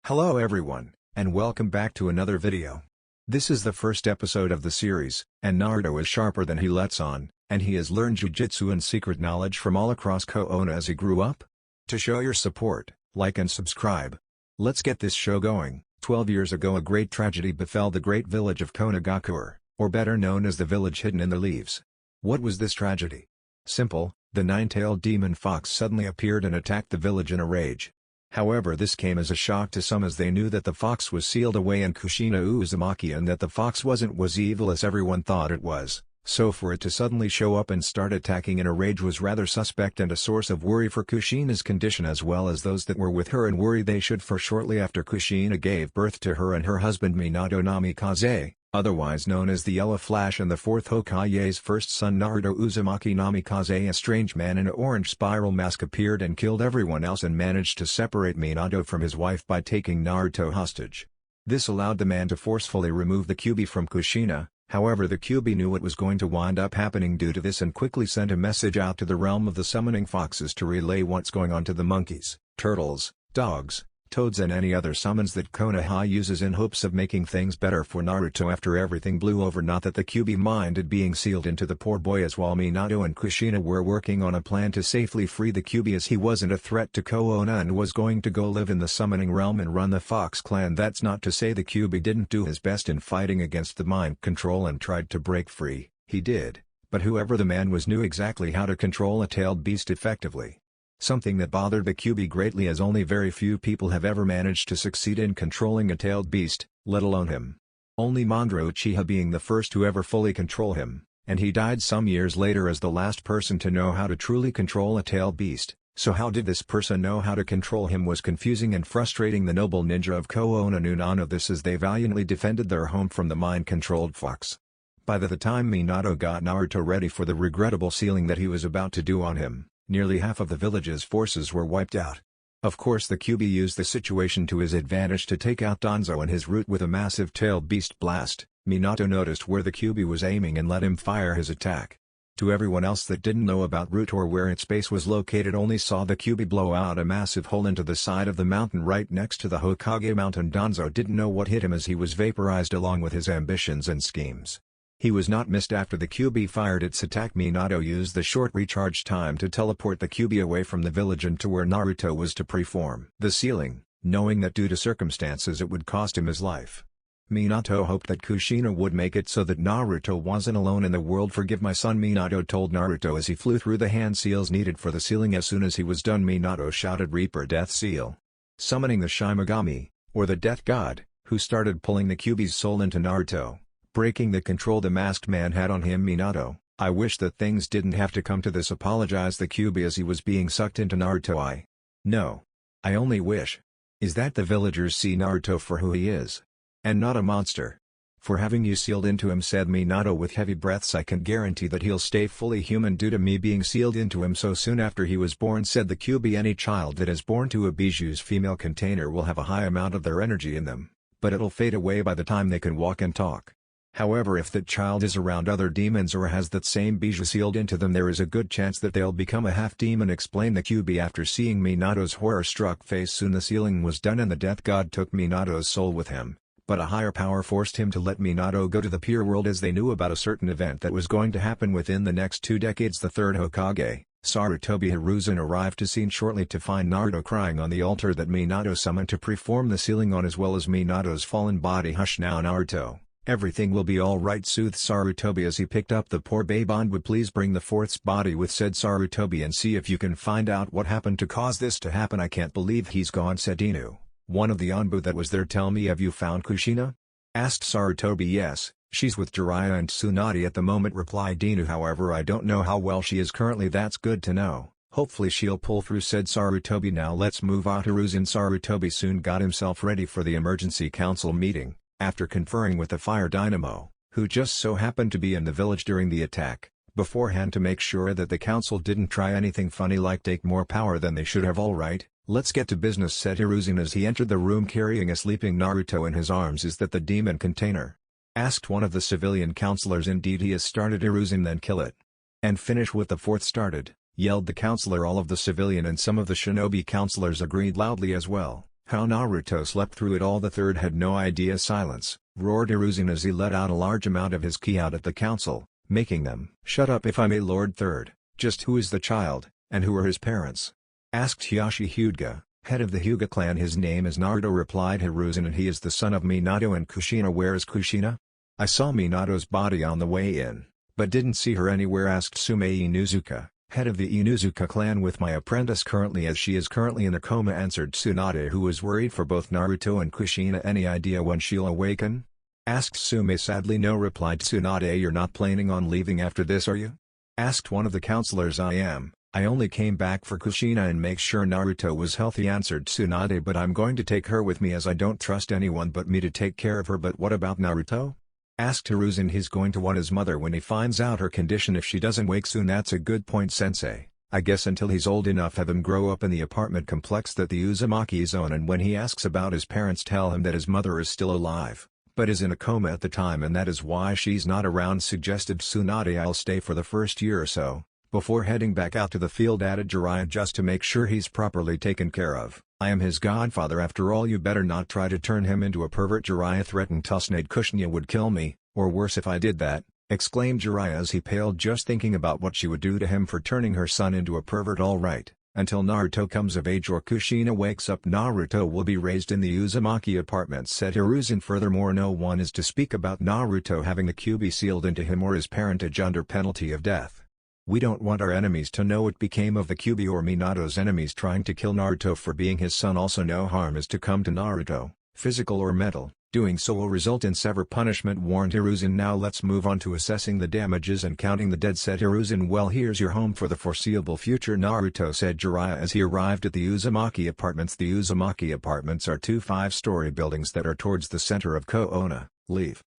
Hello everyone, and welcome back to another video. This is the first episode of the series, and Naruto is sharper than he lets on, and he has learned jujitsu and secret knowledge from all across Konoha as he grew up. To show your support, like and subscribe. Let's get this show going. 12 years ago a great tragedy befell the great village of Konogakure, or better known as the village hidden in the leaves. What was this tragedy? Simple, the nine-tailed demon fox suddenly appeared and attacked the village in a rage. However, this came as a shock to some as they knew that the fox was sealed away in Kushina Uzumaki and that the fox wasn't as evil as everyone thought it was, so for it to suddenly show up and start attacking in a rage was rather suspect and a source of worry for Kushina's condition as well as those that were with her and worry they should, for shortly after Kushina gave birth to her and her husband Minato Namikaze, otherwise known as the Yellow Flash, and the fourth Hokage's first son Naruto Uzumaki Namikaze, a strange man in an orange spiral mask, appeared and killed everyone else and managed to separate Minato from his wife by taking Naruto hostage. This allowed the man to forcefully remove the Kyuubi from Kushina. However, the Kyuubi knew what was going to wind up happening due to this and quickly sent a message out to the realm of the summoning foxes to relay what's going on to the monkeys, turtles, dogs, toads and any other summons that Konoha uses in hopes of making things better for Naruto after everything blew over. Not that the Kyuubi minded being sealed into the poor boy, as while Minato and Kushina were working on a plan to safely free the Kyuubi as he wasn't a threat to Konoha and was going to go live in the summoning realm and run the Fox clan. That's not to say the Kyuubi didn't do his best in fighting against the mind control and tried to break free, he did, but whoever the man was knew exactly how to control a tailed beast effectively. Something that bothered the Kyuubi greatly, as only very few people have ever managed to succeed in controlling a tailed beast, let alone him. Only Mondro Uchiha being the first to ever fully control him, and he died some years later as the last person to know how to truly control a tailed beast. So how did this person know how to control him was confusing and frustrating the noble ninja of Konoha knew none of this as they valiantly defended their home from the mind-controlled fox. By the time Minato got Naruto ready for the regrettable sealing that he was about to do on him, nearly half of the village's forces were wiped out. Of course, the Kyuubi used the situation to his advantage to take out Danzo and his route with a massive tailed beast blast. Minato noticed where the Kyuubi was aiming and let him fire his attack. To everyone else that didn't know about route or where its base was located, only saw the Kyuubi blow out a massive hole into the side of the mountain right next to the Hokage mountain. Danzo didn't know what hit him as he was vaporized along with his ambitions and schemes. He was not missed after the Kyuubi fired its attack. Minato used the short recharge time to teleport the Kyuubi away from the village and to where Naruto was to perform the sealing, knowing that due to circumstances it would cost him his life. Minato hoped that Kushina would make it so that Naruto wasn't alone in the world. "Forgive my son," Minato told Naruto as he flew through the hand seals needed for the sealing. As soon as he was done, Minato shouted, "Reaper Death Seal," summoning the Shimigami, or the Death God, who started pulling the Kyuubi's soul into Naruto, breaking the control the masked man had on him. Minato, "I wish that things didn't have to come to this," apologized the Kyuubi as he was being sucked into Naruto. "No. I only wish is that the villagers see Naruto for who he is, and not a monster. For having you sealed into him," said Minato with heavy breaths. "I can guarantee that he'll stay fully human due to me being sealed into him so soon after he was born," said the Kyuubi. "Any child that is born to a Bijuu's female container will have a high amount of their energy in them, but it'll fade away by the time they can walk and talk. However, if that child is around other demons or has that same Bijuu sealed into them, there is a good chance that they'll become a half-demon," explained the Kyuubi after seeing Minato's horror-struck face. Soon the sealing was done and the Death God took Minato's soul with him, but a higher power forced him to let Minato go to the pure world as they knew about a certain event that was going to happen within the next 2 decades. The third Hokage, Sarutobi Hiruzen, arrived to scene shortly to find Naruto crying on the altar that Minato summoned to perform the sealing on, as well as Minato's fallen body. "Hush now, Naruto. Everything will be all right," soothed Sarutobi as he picked up the poor babe. "Would please bring the fourth's body with," said Sarutobi, "and see if you can find out what happened to cause this to happen." "I can't believe he's gone," said Inu, one of the Anbu that was there. "Tell me, have you found Kushina?" asked Sarutobi. "Yes, she's with Jiraiya and Tsunade at the moment," replied Inu. "However, I don't know how well she is currently." "That's good to know. Hopefully she'll pull through," said Sarutobi. "Now let's move on." Hiruzen Sarutobi soon got himself ready for the emergency council meeting. After conferring with the Fire Dynamo, who just so happened to be in the village during the attack, beforehand to make sure that the council didn't try anything funny like take more power than they should have. "All right, let's get to business," said Hiruzen as he entered the room carrying a sleeping Naruto in his arms. "Is that the demon container?" asked one of the civilian counselors. "Indeed he has started." Hiruzen "Then kill it. And finish what the fourth started," yelled the counselor. All of the civilian and some of the shinobi counselors agreed loudly as well. How Naruto slept through it all. The third had no idea. Silence, roared Hiruzen as he let out a large amount of his ki out at the council, making them shut up. If I may, Lord Third, just who is the child, and who are his parents? Asked Hiyashi Hyuga, head of the Hyuga clan. His name is Naruto, replied Hiruzen, and he is the son of Minato and Kushina. Where is Kushina? I saw Minato's body on the way in, but didn't see her anywhere, asked Sumei Inuzuka, head of the Inuzuka clan. With my apprentice currently, as she is currently in a coma, answered Tsunade, who was worried for both Naruto and Kushina. Any idea when she'll awaken? Asked Sumei sadly. No, replied Tsunade. You're not planning on leaving after this, are you? Asked one of the counselors. I am. I only came back for Kushina and make sure Naruto was healthy, answered Tsunade, but I'm going to take her with me as I don't trust anyone but me to take care of her. But what about Naruto? Asked Hiruzen. He's going to want his mother when he finds out her condition if she doesn't wake soon. That's a good point, sensei. I guess until he's old enough, have him grow up in the apartment complex that the Uzumakis own, and when he asks about his parents, tell him that his mother is still alive, but is in a coma at the time, and that is why she's not around, suggested Tsunade. I'll stay for the first year or so, before heading back out to the field, added Jiraiya, just to make sure he's properly taken care of. I am his godfather after all. You better not try to turn him into a pervert, Jiraiya threatened. Tsunade, Kushina would kill me, or worse if I did that, exclaimed Jiraiya as he paled just thinking about what she would do to him for turning her son into a pervert. All right, until Naruto comes of age or Kushina wakes up, Naruto will be raised in the Uzumaki apartments, said Hiruzen. Furthermore, no one is to speak about Naruto having the Kyuubi sealed into him or his parentage under penalty of death. We don't want our enemies to know what became of the Kyuubi or Minato's enemies trying to kill Naruto for being his son. Also, no harm is to come to Naruto, physical or mental. Doing so will result in severe punishment, warned Hiruzen. Now let's move on to assessing the damages and counting the dead, said Hiruzen. Well, here's your home for the foreseeable future, Naruto, said Jiraiya as he arrived at the Uzumaki apartments. The Uzumaki apartments are two 5-story buildings that are towards the center of Koona,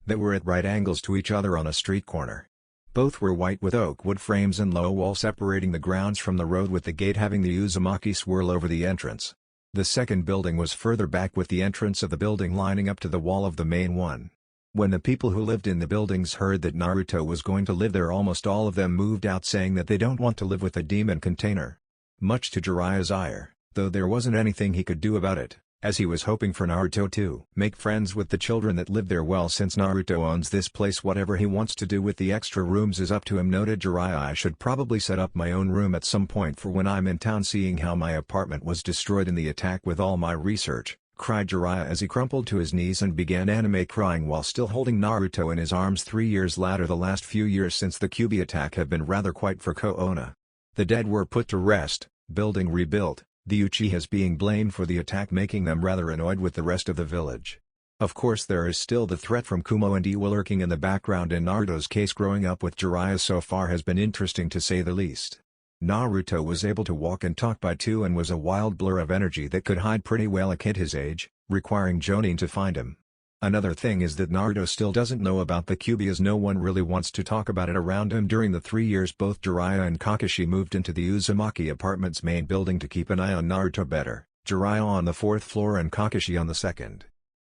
that were at right angles to each other on a street corner. Both were white with oak wood frames and low wall separating the grounds from the road, with the gate having the Uzumaki swirl over the entrance. The second building was further back, with the entrance of the building lining up to the wall of the main one. When the people who lived in the buildings heard that Naruto was going to live there, almost all of them moved out, saying that they don't want to live with a demon container. Much to Jiraiya's ire, though there wasn't anything he could do about it, as he was hoping for Naruto to make friends with the children that live there. Well, since Naruto owns this place, whatever he wants to do with the extra rooms is up to him, noted Jiraiya. I should probably set up my own room at some point for when I'm in town. Seeing how my apartment was destroyed in the attack with all my research, cried Jiraiya as he crumpled to his knees and began anime crying while still holding Naruto in his arms. 3 years later, the last few years since the Kyuubi attack have been rather quiet for Koona. The dead were put to rest, building rebuilt, the Uchihas being blamed for the attack, making them rather annoyed with the rest of the village. Of course, there is still the threat from Kumo and Iwa lurking in the background. In Naruto's case, growing up with Jiraiya so far has been interesting to say the least. Naruto was able to walk and talk by 2 and was a wild blur of energy that could hide pretty well a kid his age, requiring Jonin to find him. Another thing is that Naruto still doesn't know about the Kyuubi, as no one really wants to talk about it around him. During the 3 years both Jiraiya and Kakashi moved into the Uzumaki apartments main building to keep an eye on Naruto better, Jiraiya on the 4th floor and Kakashi on the 2nd.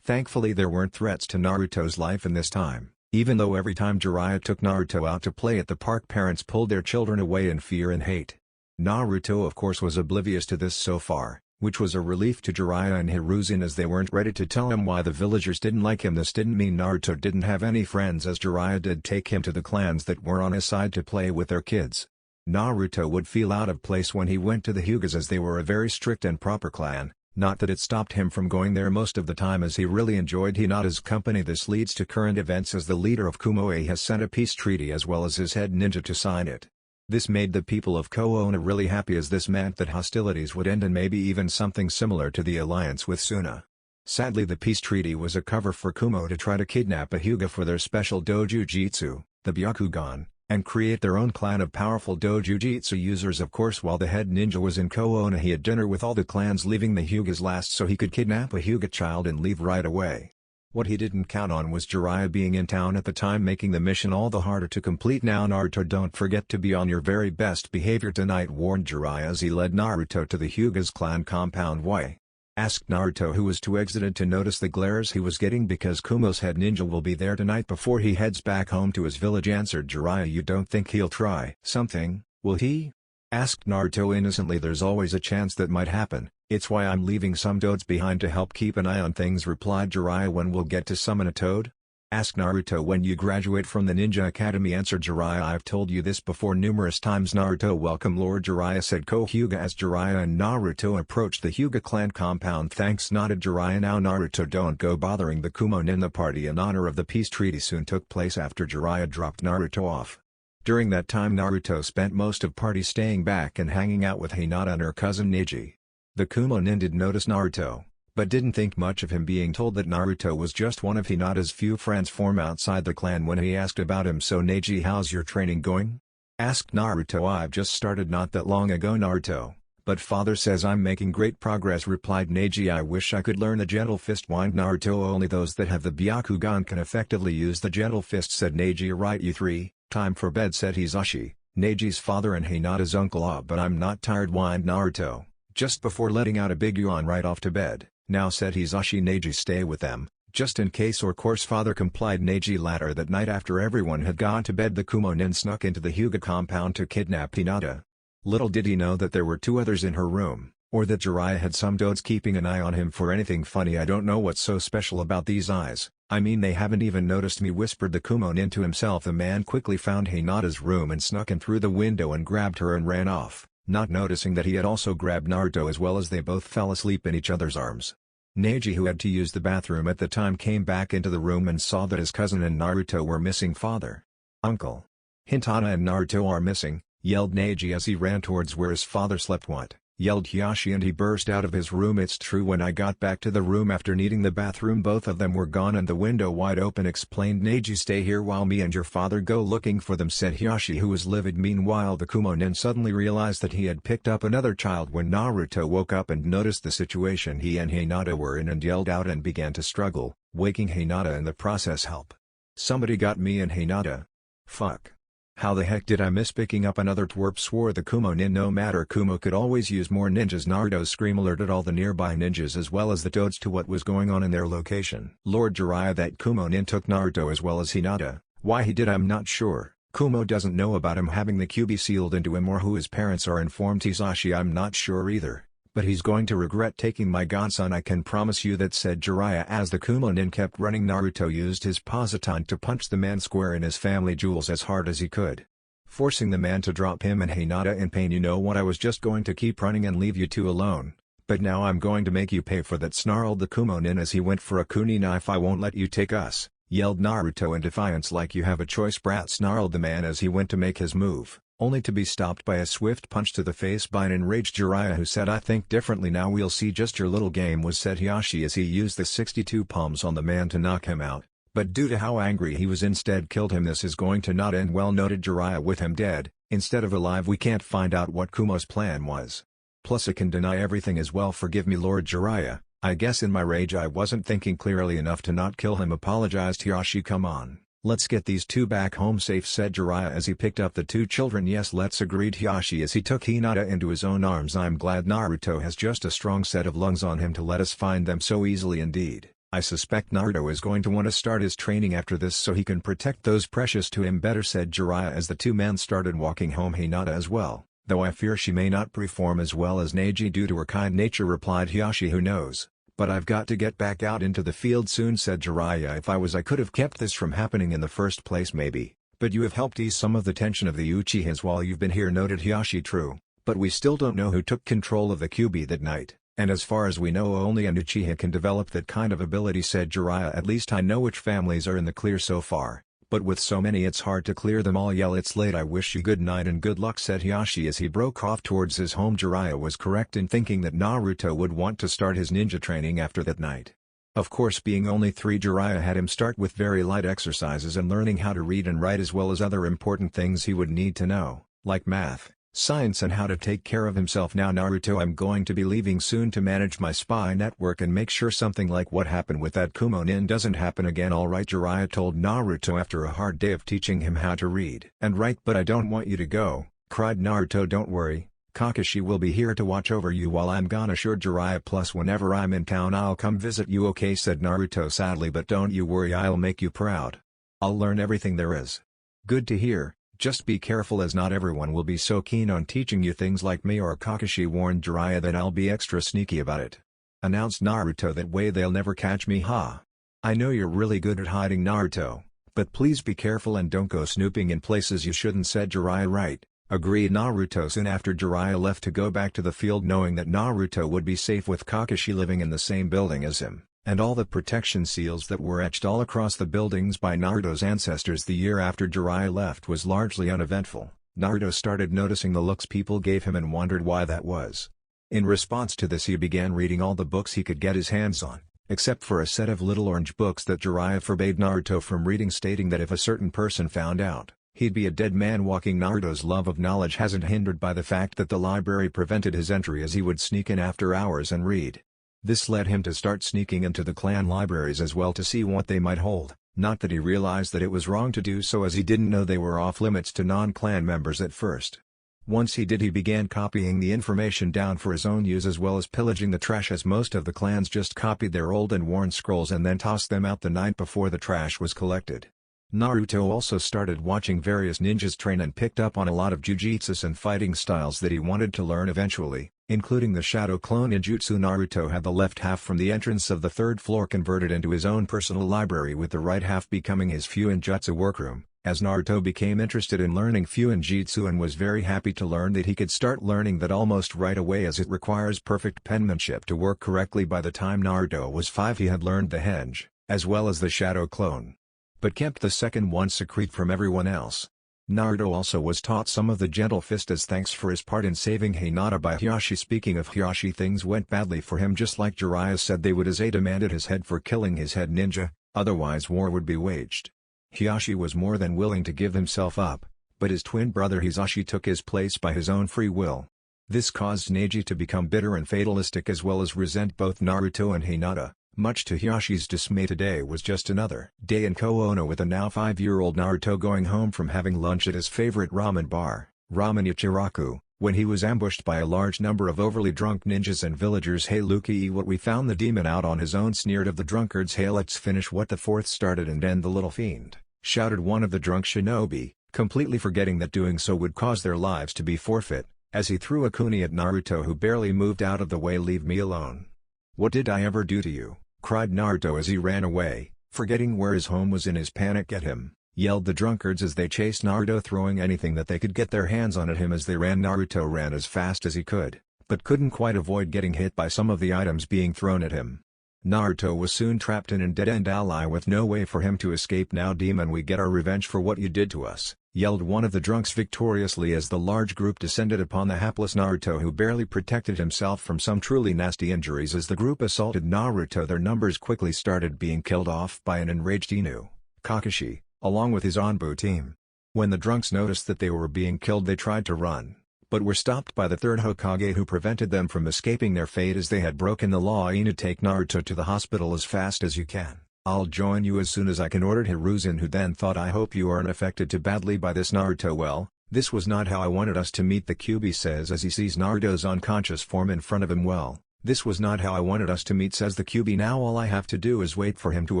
Thankfully there weren't threats to Naruto's life in this time, even though every time Jiraiya took Naruto out to play at the park, parents pulled their children away in fear and hate. Naruto of course was oblivious to this so far, which was a relief to Jiraiya and Hiruzen, as they weren't ready to tell him why the villagers didn't like him. This didn't mean Naruto didn't have any friends, as Jiraiya did take him to the clans that were on his side to play with their kids. Naruto would feel out of place when he went to the Hyugas, as they were a very strict and proper clan, not that it stopped him from going there most of the time, as he really enjoyed Hinata's company. This leads to current events, as the leader of Kumoe has sent a peace treaty as well as his head ninja to sign it. This made the people of Koona really happy, as this meant that hostilities would end and maybe even something similar to the alliance with Suna. Sadly, the peace treaty was a cover for Kumo to try to kidnap a Hyuga for their special dojujitsu, the Byakugan, and create their own clan of powerful dojujitsu users. Of course, while the head ninja was in Koona, he had dinner with all the clans, leaving the Hyugas last so he could kidnap a Hyuga child and leave right away. What he didn't count on was Jiraiya being in town at the time, making the mission all the harder to complete. Now Naruto, don't forget to be on your very best behavior tonight, warned Jiraiya as he led Naruto to the Hyuga's clan compound. Why? Asked Naruto, who was too excited to notice the glares he was getting. Because Kumo's head ninja will be there tonight before he heads back home to his village, answered Jiraiya. You don't think he'll try something, will he? Asked Naruto innocently. There's always a chance that might happen, It's why I'm leaving some toads behind to help keep an eye on things, replied Jiraiya. When we'll get to summon a toad? Ask Naruto. When you graduate from the Ninja Academy, answered Jiraiya. I've told you this before numerous times, Naruto. Welcome, Lord Jiraiya, said Kohyuga as Jiraiya and Naruto approached the Hyuga clan compound. Thanks, nodded Jiraiya. Now Naruto, don't go bothering the Kumonin. The party in honor of the peace treaty soon took place after Jiraiya dropped Naruto off. During that time Naruto spent most of party staying back and hanging out with Hinata and her cousin Neji. The Kumonin did notice Naruto, but didn't think much of him, being told that Naruto was just one of Hinata's few friends from outside the clan. When he asked about him, so Neji, how's your training going? Asked Naruto. I've just started not that long ago, Naruto, but father says I'm making great progress, replied Neji. I wish I could learn the gentle fist, whined Naruto. Only those that have the Byakugan can effectively use the gentle fist, said Neji. Right, you three, time for bed, said Hisashi, Neji's father and Hinata's uncle. But I'm not tired, whined Naruto, just before letting out a big yawn. Right off to bed now, said Hisashi. Neji, stay with them, just in case. Or course, father, complied Neji. Later that night, after everyone had gone to bed, the Kumonin snuck into the Hyuga compound to kidnap Hinata. Little did he know that there were two others in her room, or that Jiraiya had some toads keeping an eye on him for anything funny. I don't know what's so special about these eyes, I mean they haven't even noticed me, whispered the Kumonin to himself. The man quickly found Hinata's room and snuck in through the window and grabbed her and ran off, not noticing that he had also grabbed Naruto as well, as they both fell asleep in each other's arms. Neji, who had to use the bathroom at the time, came back into the room and saw that his cousin and Naruto were missing. Father, uncle, Hinata and Naruto are missing, yelled Neji as he ran towards where his father slept. What? Yelled Hisashi, and he burst out of his room. It's true, when I got back to the room after needing the bathroom, both of them were gone and the window wide open, explained Neji. Stay here while me and your father go looking for them, said Hisashi, who was livid. Meanwhile, the Kumonin suddenly realized that he had picked up another child. When Naruto woke up and noticed the situation he and Hinata were in, and yelled out and began to struggle, waking Hinata in the process. Help! Somebody got me and Hinata. Fuck! How the heck did I miss picking up another twerp, swore the Kumonin. No matter, Kumo could always use more ninjas. Naruto's scream alerted all the nearby ninjas as well as the toads to what was going on in their location. Lord Jiraiya, that Kumonin took Naruto as well as Hinata. Why he did I'm not sure. Kumo doesn't know about him having the QB sealed into him or who his parents are, informed Hisashi. I'm not sure either, but he's going to regret taking my godson, I can promise you that, said Jiraiya. As the Kumonin kept running, Naruto used his Positron to punch the man square in his family jewels as hard as he could, forcing the man to drop him and Hinata in pain. You know what, I was just going to keep running and leave you two alone, but now I'm going to make you pay for that, snarled the Kumonin as he went for a kuni knife. I won't let you take us, yelled Naruto in defiance. Like you have a choice, brat, snarled the man as he went to make his move, only to be stopped by a swift punch to the face by an enraged Jiraiya, who said, I think differently now, we'll see just your little game was, said Hisashi as he used the 62 palms on the man to knock him out, but due to how angry he was instead killed him. This is going to not end well, noted Jiraiya. With him dead, instead of alive, we can't find out what Kumo's plan was. Plus I can deny everything as well. Forgive me, Lord Jiraiya, I guess in my rage I wasn't thinking clearly enough to not kill him, apologized Hisashi. Come on, let's get these two back home safe, said Jiraiya as he picked up the two children. Yes, let's, agreed Hisashi as he took Hinata into his own arms. I'm glad Naruto has just a strong set of lungs on him to let us find them so easily. Indeed, I suspect Naruto is going to want to start his training after this so he can protect those precious to him better, said Jiraiya as the two men started walking home. Hinata as well, though I fear she may not perform as well as Neji due to her kind nature, replied Hisashi. Who knows? But I've got to get back out into the field soon, said Jiraiya. If I was, I could have kept this from happening in the first place maybe, but you have helped ease some of the tension of the Uchihas while you've been here, noted Hisashi. True, but we still don't know who took control of the QB that night, and as far as we know only an Uchiha can develop that kind of ability, said Jiraiya. At least I know which families are in the clear so far, but with so many it's hard to clear them all. Yell, it's late, I wish you good night and good luck, said Hisashi as he broke off towards his home. Jiraiya was correct in thinking that Naruto would want to start his ninja training after that night. Of course, being only 3, Jiraiya had him start with very light exercises and learning how to read and write as well as other important things he would need to know, like math, science and how to take care of himself. Now Naruto, I'm going to be leaving soon to manage my spy network and make sure something like what happened with that Kumonin doesn't happen again. Alright, Jiraiya told Naruto after a hard day of teaching him how to read and write. But I don't want you to go, cried Naruto. Don't worry, Kakashi will be here to watch over you while I'm gone, assured Jiraiya. Plus whenever I'm in town I'll come visit you, okay, said Naruto sadly. But don't you worry, I'll make you proud. I'll learn everything there is. Good to hear, Just be careful as not everyone will be so keen on teaching you things like me or Kakashi warned Jiraiya that I'll be extra sneaky about it. Announced Naruto, that way they'll never catch me, ha. I know you're really good at hiding, Naruto, but please be careful and don't go snooping in places you shouldn't, said Jiraiya. Right, agreed Naruto soon after Jiraiya left to go back to the field, knowing that Naruto would be safe with Kakashi living in the same building as him, and all the protection seals that were etched all across the buildings by Naruto's ancestors. The year after Jiraiya left was largely uneventful. Naruto started noticing the looks people gave him and wondered why that was. In response to this, he began reading all the books he could get his hands on, except for a set of little orange books that Jiraiya forbade Naruto from reading, stating that if a certain person found out, he'd be a dead man walking. Naruto's love of knowledge hasn't hindered by the fact that the library prevented his entry, as he would sneak in after hours and read. This led him to start sneaking into the clan libraries as well to see what they might hold, not that he realized that it was wrong to do so, as he didn't know they were off limits to non-clan members at first. Once he did, he began copying the information down for his own use, as well as pillaging the trash, as most of the clans just copied their old and worn scrolls and then tossed them out the night before the trash was collected. Naruto also started watching various ninjas train and picked up on a lot of jujitsus and fighting styles that he wanted to learn eventually, including the Shadow Clone Ninjutsu. Naruto had the left half from the entrance of the third floor converted into his own personal library, with the right half becoming his Fuinjutsu workroom, as Naruto became interested in learning Fuinjutsu and was very happy to learn that he could start learning that almost right away, as it requires perfect penmanship to work correctly. By the time Naruto was 5, he had learned the henge, as well as the Shadow Clone, but kept the second one secret from everyone else. Naruto also was taught some of the Gentle Fist as thanks for his part in saving Hinata by Hiashi. Speaking of Hiashi, things went badly for him, just like Jiraiya said they would, as he demanded his head for killing his head ninja, otherwise war would be waged. Hiashi was more than willing to give himself up, but his twin brother Hisashi took his place by his own free will. This caused Neji to become bitter and fatalistic, as well as resent both Naruto and Hinata. Much to Hiyashi's dismay, today was just another day in Konoha, with a now 5-year-old Naruto going home from having lunch at his favorite ramen bar, Ramen Ichiraku, when he was ambushed by a large number of overly drunk ninjas and villagers. "Hey Luki, what, we found the demon out on his own," sneered of the drunkards. "Hey, let's finish what the fourth started and end the little fiend," shouted one of the drunk shinobi, completely forgetting that doing so would cause their lives to be forfeit, as he threw a kuni at Naruto, who barely moved out of the way. "Leave me alone. What did I ever do to you?" cried Naruto as he ran away, forgetting where his home was in his panic. "Get him," yelled the drunkards as they chased Naruto, throwing anything that they could get their hands on at him as they ran. Naruto ran as fast as he could, but couldn't quite avoid getting hit by some of the items being thrown at him. Naruto was soon trapped in a dead-end alley with no way for him to escape. "Now demon, we get our revenge for what you did to us," yelled one of the drunks victoriously as the large group descended upon the hapless Naruto, who barely protected himself from some truly nasty injuries. As the group assaulted Naruto, their numbers quickly started being killed off by an enraged Inu, Kakashi, along with his Anbu team. When the drunks noticed that they were being killed, they tried to run, but were stopped by the third Hokage, who prevented them from escaping their fate as they had broken the law. "Inu, take Naruto to the hospital as fast as you can. I'll join you as soon as I can," ordered Hiruzen, who then thought, "I hope you aren't affected too badly by this, Naruto." "Well, this was not how I wanted us to meet," the Kyuubi says as he sees Naruto's unconscious form in front of him. "Well, this was not how I wanted us to meet," says the Kyuubi. "Now all I have to do is wait for him to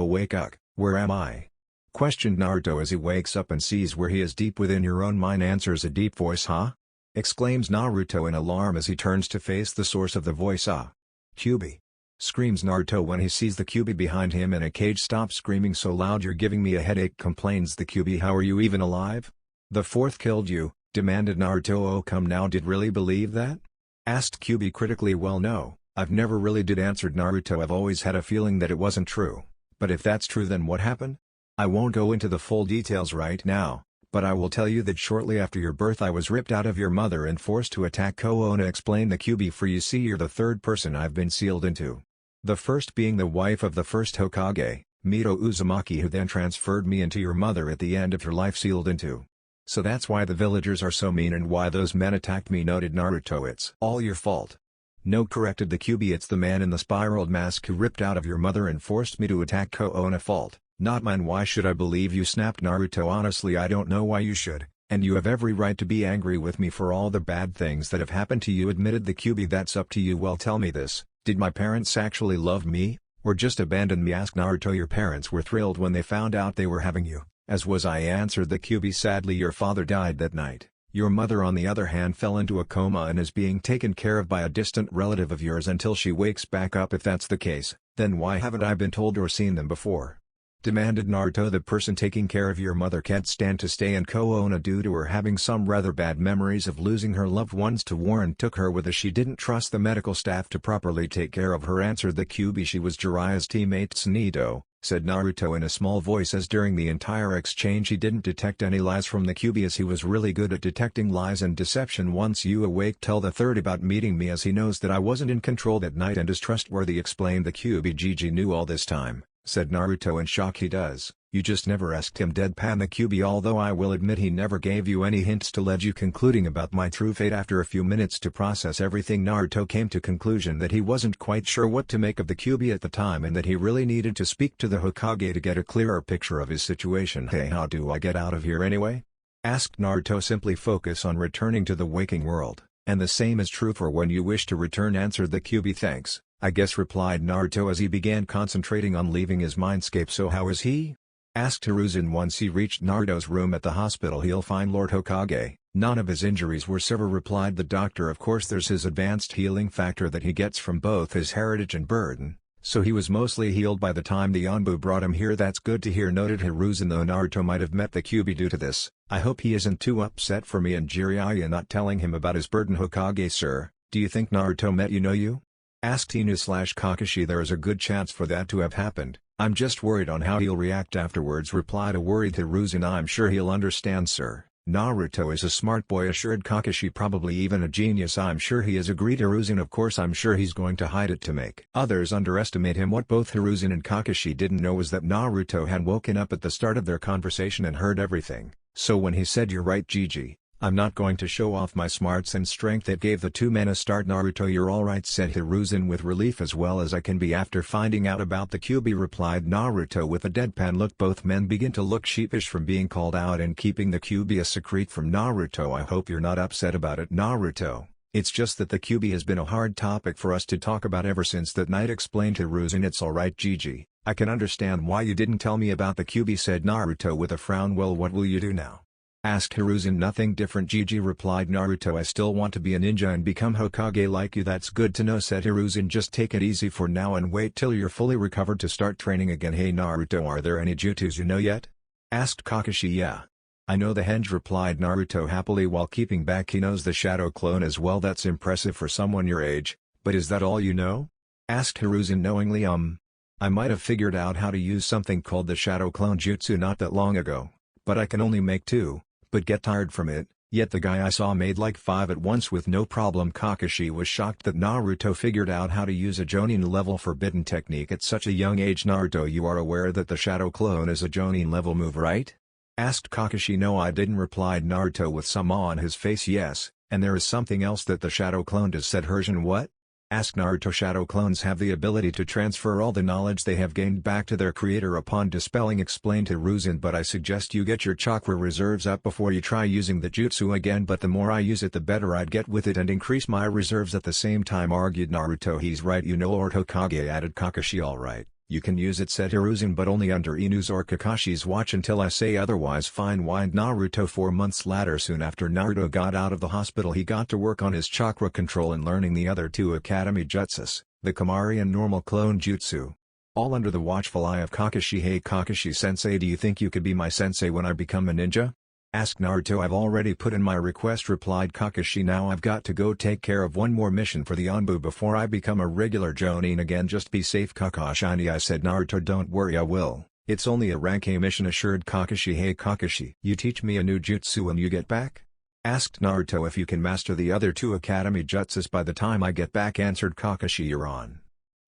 awake up." "Where am I?" questioned Naruto as he wakes up and sees where he is. "Deep within your own mind," answers a deep voice. "Huh?" exclaims Naruto in alarm as he turns to face the source of the voice. "Ah! Kyuubi!" screams Naruto when he sees the Kyuubi behind him in a cage. "Stop screaming so loud, you're giving me a headache," complains the Kyuubi. "How are you even alive?" "The fourth killed you," demanded Naruto. "Oh come now, did really believe that?" asked Kyuubi critically. "Well no, I've never really did," answered Naruto. "I've always had a feeling that it wasn't true. But if that's true, then what happened? I won't go into the full details right now, but I will tell you that shortly after your birth I was ripped out of your mother and forced to attack Konoha," explained the Kyuubi. "For you see, you're the third person I've been sealed into. The first being the wife of the first Hokage, Mito Uzumaki, who then transferred me into your mother at the end of her life, sealed into. So that's why the villagers are so mean and why those men attacked me," noted Naruto. "It's all your fault." "No," corrected the Kyuubi, "it's the man in the spiraled mask who ripped out of your mother and forced me to attack Konoha. Fault, not mine." "Why should I believe you?" snapped Naruto. "Honestly, I don't know why you should, and you have every right to be angry with me for all the bad things that have happened to you," admitted the Kyuubi. "That's up to you." "Well, tell me this. Did my parents actually love me, or just abandon me?" asked Naruto. "Your parents were thrilled when they found out they were having you, As was I, answered the Kyuubi sadly. Your father died that night. Your mother on the other hand fell into a coma and is being taken care of by a distant relative of yours until she wakes back up. If that's the case, then why haven't I been told or seen them before? Demanded Naruto. The person taking care of your mother can't stand to stay in Konoha due to her having some rather bad memories of losing her loved ones to war and took her with her. She didn't trust the medical staff to properly take care of her, answered the Kyuubi. She was Jiraiya's teammate Tsunade, said Naruto in a small voice, as during the entire exchange he didn't detect any lies from the Kyuubi, as he was really good at detecting lies and deception. Once you awake, tell the third about meeting me, as he knows that I wasn't in control that night and is trustworthy, explained the Kyuubi. Gigi knew all this time, said Naruto in shock. He does. You just never asked him, deadpan the Kyuubi. Although I will admit he never gave you any hints to lead you concluding about my true fate. After a few minutes to process everything, Naruto came to conclusion that he wasn't quite sure what to make of the Kyuubi at the time and that he really needed to speak to the Hokage to get a clearer picture of his situation. Hey, how do I get out of here anyway? Asked Naruto. Simply focus on returning to the waking world, and the same is true for when you wish to return, answered the Kyuubi. Thanks, I guess, replied Naruto as he began concentrating on leaving his mindscape. So how is he? Asked Hiruzen. Once he reached Naruto's room at the hospital he'll find Lord Hokage. None of his injuries were severe, replied the doctor. Of course there's his advanced healing factor that he gets from both his heritage and burden, so he was mostly healed by the time the Anbu brought him here. That's good to hear, noted Hiruzen. Though Naruto might have met the Kyuubi due to this, I hope he isn't too upset for me and Jiraiya not telling him about his burden. Hokage sir, do you think Naruto met you? Asked Inu/Kakashi. There is a good chance for that to have happened. I'm just worried on how he'll react afterwards, replied a worried Hiruzen. I'm sure he'll understand sir. Naruto is a smart boy, assured Kakashi. Probably even a genius. I'm sure he is, agreed Hiruzen. Of course I'm sure he's going to hide it to make others underestimate him. What both Hiruzen and Kakashi didn't know was that Naruto had woken up at the start of their conversation and heard everything, so when he said you're right Gigi, I'm not going to show off my smarts and strength, it gave the two men a start. Naruto, you're alright, said Hiruzen with relief. As well as I can be after finding out about the Kyuubi, replied Naruto with a deadpan look. Both men begin to look sheepish from being called out and keeping the Kyuubi a secret from Naruto. I hope you're not upset about it Naruto. It's just that the Kyuubi has been a hard topic for us to talk about ever since that night, explained Hiruzen. It's alright Gigi, I can understand why you didn't tell me about the Kyuubi, said Naruto with a frown. Well, what will you do now? Asked Hiruzen. Nothing different Gigi, replied Naruto. I still want to be a ninja and become Hokage like you. That's good to know, said Hiruzen. Just take it easy for now and wait till you're fully recovered to start training again. Hey Naruto, are there any jutsus you know yet? Asked Kakashi. Yeah, I know the henge, replied Naruto happily while keeping back. He knows the shadow clone as well. That's impressive for someone your age, but is that all you know? Asked Hiruzen knowingly. I might have figured out how to use something called the shadow clone jutsu not that long ago, but I can only make 2. But get tired from it, yet the guy I saw made like 5 at once with no problem. Kakashi was shocked that Naruto figured out how to use a Jonin level forbidden technique at such a young age. Naruto, you are aware that the shadow clone is a Jonin level move, right? Asked Kakashi. No, I didn't, replied Naruto with some awe on his face. Yes, and there is something else that the shadow clone does, said Hiruzen. What? Asked Naruto. Shadow clones have the ability to transfer all the knowledge they have gained back to their creator upon dispelling, explained Hiruzen. But I suggest you get your chakra reserves up before you try using the jutsu again. But the more I use it the better I'd get with it and increase my reserves at the same time, argued Naruto. He's right, you know, Lord Hokage, added Kakashi. Alright, you can use it, said Hiruzen, but only under Inu's or Kakashi's watch until I say otherwise. Fine, whined Naruto. 4 months later, soon after Naruto got out of the hospital, he got to work on his chakra control and learning the other 2 academy jutsus, the Kamari and normal clone jutsu, all under the watchful eye of Kakashi. Hey Kakashi-sensei, do you think you could be my sensei when I become a ninja? Asked Naruto. I've already put in my request, replied Kakashi. Now I've got to go take care of one more mission for the Anbu before I become a regular Jonin again. Just be safe Kakashi. I said Naruto. Don't worry, I will. It's only a rank A mission, assured Kakashi. Hey Kakashi, you teach me a new jutsu when you get back? Asked Naruto. If you can master the other 2 academy jutsus by the time I get back, answered Kakashi. You're on.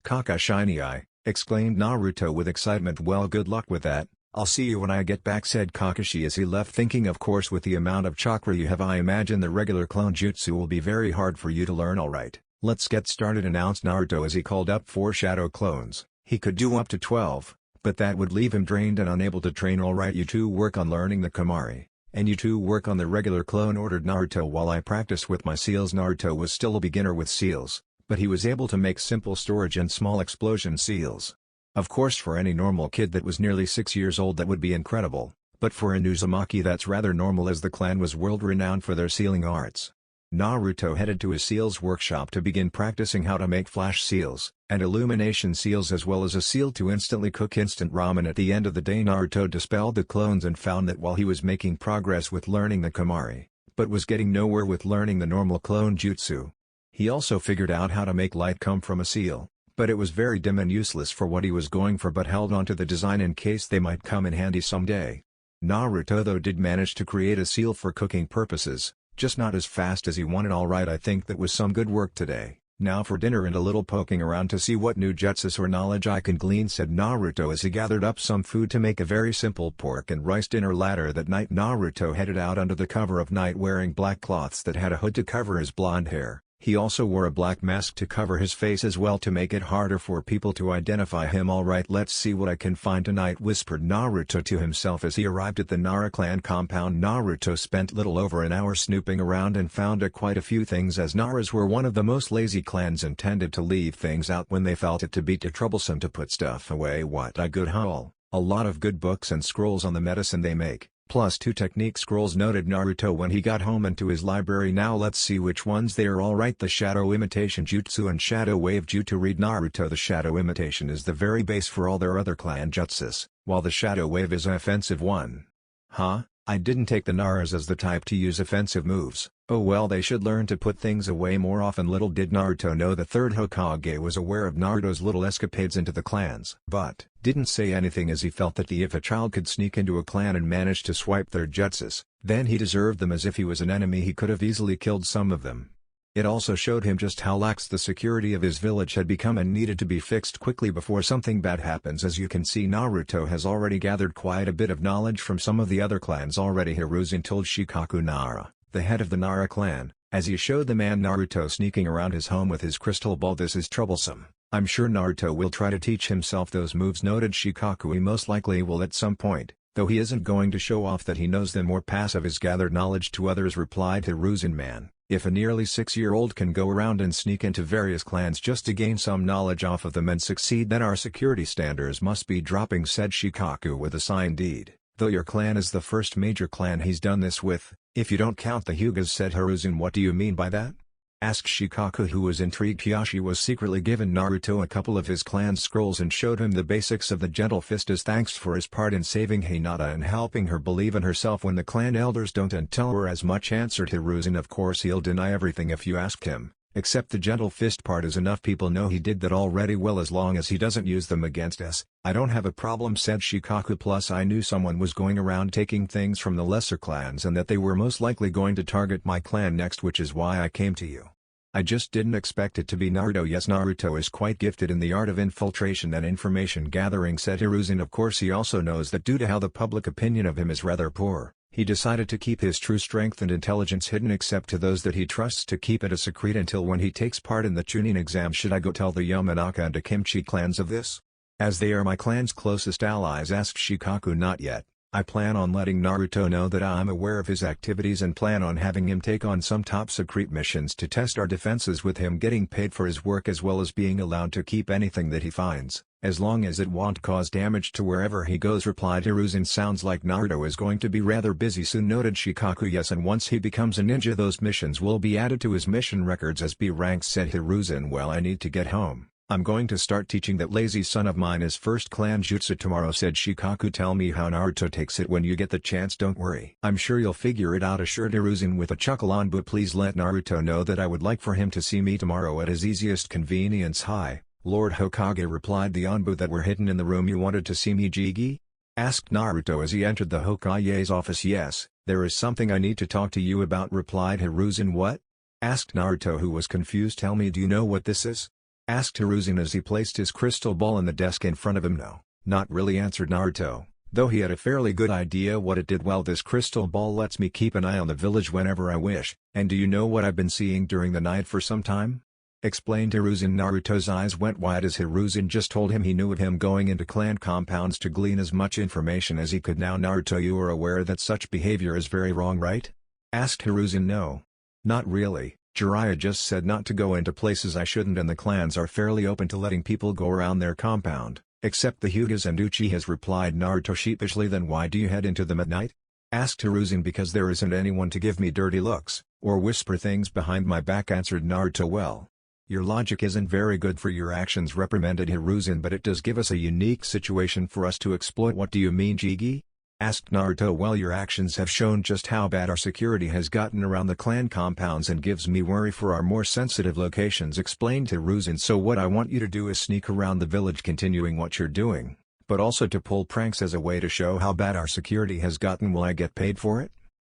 Kakashi, exclaimed Naruto with excitement. Well, good luck with that. I'll see you when I get back, said Kakashi as he left, thinking of course with the amount of chakra you have I imagine the regular clone jutsu will be very hard for you to learn. Alright, let's get started, announced Naruto as he called up 4 shadow clones. He could do up to 12, but that would leave him drained and unable to train. Alright, you 2 work on learning the Kamari, and you 2 work on the regular clone, ordered Naruto while I practice with my seals. Naruto was still a beginner with seals, but he was able to make simple storage and small explosion seals. Of course for any normal kid that was nearly 6 years old that would be incredible, But for an Uzumaki that's rather normal as the clan was world-renowned for their sealing arts. Naruto headed to his seal's workshop to begin practicing how to make flash seals, and illumination seals as well as a seal to instantly cook instant ramen. At the end of the day Naruto dispelled the clones and found that while he was making progress with learning the Kamari, but was getting nowhere with learning the normal clone jutsu. He also figured out how to make light come from a seal, but it was very dim and useless for what he was going for, but held on to the design in case they might come in handy someday. Naruto though did manage to create a seal for cooking purposes, just not as fast as he wanted. Alright, I think that was some good work today. Now for dinner and a little poking around to see what new jutsus or knowledge I can glean, said Naruto as he gathered up some food to make a very simple pork and rice dinner. Later that night Naruto headed out under the cover of night wearing black cloths that had a hood to cover his blonde hair. He also wore a black mask to cover his face as well to make it harder for people to identify him. Alright, let's see what I can find tonight, whispered Naruto to himself as he arrived at the Nara clan compound. Naruto spent little over an hour snooping around and found quite a few things, as Naras were one of the most lazy clans and tended to leave things out when they felt it to be too troublesome to put stuff away. What a good haul, a lot of good books and scrolls on the medicine they make. Plus 2 technique scrolls, noted Naruto when he got home and to his library. Now let's see which ones they are. Alright, the Shadow Imitation Jutsu and Shadow Wave Jutsu. Read Naruto. The Shadow Imitation is the very base for all their other clan jutsus, while the Shadow Wave is an offensive one. Huh? I didn't take the Naras as the type to use offensive moves. Oh well, they should learn to put things away more often. Little did Naruto know the third Hokage was aware of Naruto's little escapades into the clans, but didn't say anything as he felt that if a child could sneak into a clan and manage to swipe their jutsus, then he deserved them. As if he was an enemy he could have easily killed some of them. It also showed him just how lax the security of his village had become and needed to be fixed quickly before something bad happens. As you can see, Naruto has already gathered quite a bit of knowledge from some of the other clans already. Hiruzen told Shikaku Nara, the head of the Nara clan, as he showed the man Naruto sneaking around his home with his crystal ball. This is troublesome. I'm sure Naruto will try to teach himself those moves, noted Shikaku. He most likely will at some point, though he isn't going to show off that he knows them or pass of his gathered knowledge to others, replied Hiruzen. Man, if a nearly 6-year-old can go around and sneak into various clans just to gain some knowledge off of them and succeed, then our security standards must be dropping, said Shikaku with a sigh. Indeed, though your clan is the first major clan he's done this with, if you don't count the Hyugas, said Hiruzen. What do you mean by that? Asked Shikaku, who was intrigued. Hiyashi was secretly given Naruto a couple of his clan's scrolls and showed him the basics of the Gentle Fist as thanks for his part in saving Hinata and helping her believe in herself when the clan elders don't and tell her as much, answered Hiruzen. Of course he'll deny everything if you ask him, except the Gentle Fist part is enough people know he did that already. Well, as long as he doesn't use them against us, I don't have a problem, said Shikaku. Plus I knew someone was going around taking things from the lesser clans and that they were most likely going to target my clan next, which is why I came to you. I just didn't expect it to be Naruto. Yes, Naruto is quite gifted in the art of infiltration and information gathering, said Hiruzen. Of course he also knows that due to how the public opinion of him is rather poor, he decided to keep his true strength and intelligence hidden except to those that he trusts, to keep it a secret until when he takes part in the Chunin exam. Should I go tell the Yamanaka and Akimchi clans of this, as they are my clan's closest allies? Asked Shikaku. Not yet. I plan on letting Naruto know that I'm aware of his activities and plan on having him take on some top secret missions to test our defenses, with him getting paid for his work as well as being allowed to keep anything that he finds, as long as it won't cause damage to wherever he goes, replied Hiruzen. Sounds like Naruto is going to be rather busy soon, noted Shikaku. Yes, and once he becomes a ninja those missions will be added to his mission records as B ranks, said Hiruzen. Well, I need to get home. I'm going to start teaching that lazy son of mine his first clan jutsu tomorrow, said Shikaku. Tell me how Naruto takes it when you get the chance. Don't worry, I'm sure you'll figure it out, assured Hiruzen with a chuckle. But please let Naruto know that I would like for him to see me tomorrow at his easiest convenience. Hi, Lord Hokage, replied the Anbu that were hidden in the room. You wanted to see me, Jigi? Asked Naruto as he entered the Hokage's office. Yes, there is something I need to talk to you about, replied Hiruzen. What? Asked Naruto, who was confused. Tell me, do you know what this is? Asked Hiruzen as he placed his crystal ball on the desk in front of him. No, not really, answered Naruto, though he had a fairly good idea what it did. Well, this crystal ball lets me keep an eye on the village whenever I wish. And do you know what I've been seeing during the night for some time? Explained Hiruzen. Naruto's eyes went wide as Hiruzen just told him he knew of him going into clan compounds to glean as much information as he could. Now Naruto, you are aware that such behavior is very wrong, right? Asked Hiruzen. No, not really. Jiraiya just said not to go into places I shouldn't, and the clans are fairly open to letting people go around their compound. Except the Hyugas and Uchihas, replied Naruto sheepishly. Then why do you head into them at night? Asked Hiruzen. Because there isn't anyone to give me dirty looks, or whisper things behind my back, answered Naruto. Well, your logic isn't very good for your actions, reprimanded Hiruzen, but it does give us a unique situation for us to exploit. What do you mean, Jigi? Asked Naruto. Well, your actions have shown just how bad our security has gotten around the clan compounds and gives me worry for our more sensitive locations, explained Hiruzen. So what I want you to do is sneak around the village continuing what you're doing, but also to pull pranks as a way to show how bad our security has gotten. Will I get paid for it?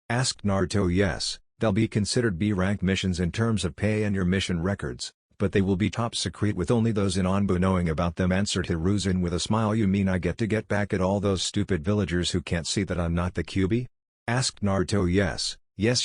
Asked Naruto. Yes, they'll be considered B-rank missions in terms of pay and your mission records, but they will be top secret with only those in Anbu knowing about them, answered Hiruzen with a smile. You mean I get to get back at all those stupid villagers who can't see that I'm not the Kyuubi? Asked Naruto. Yes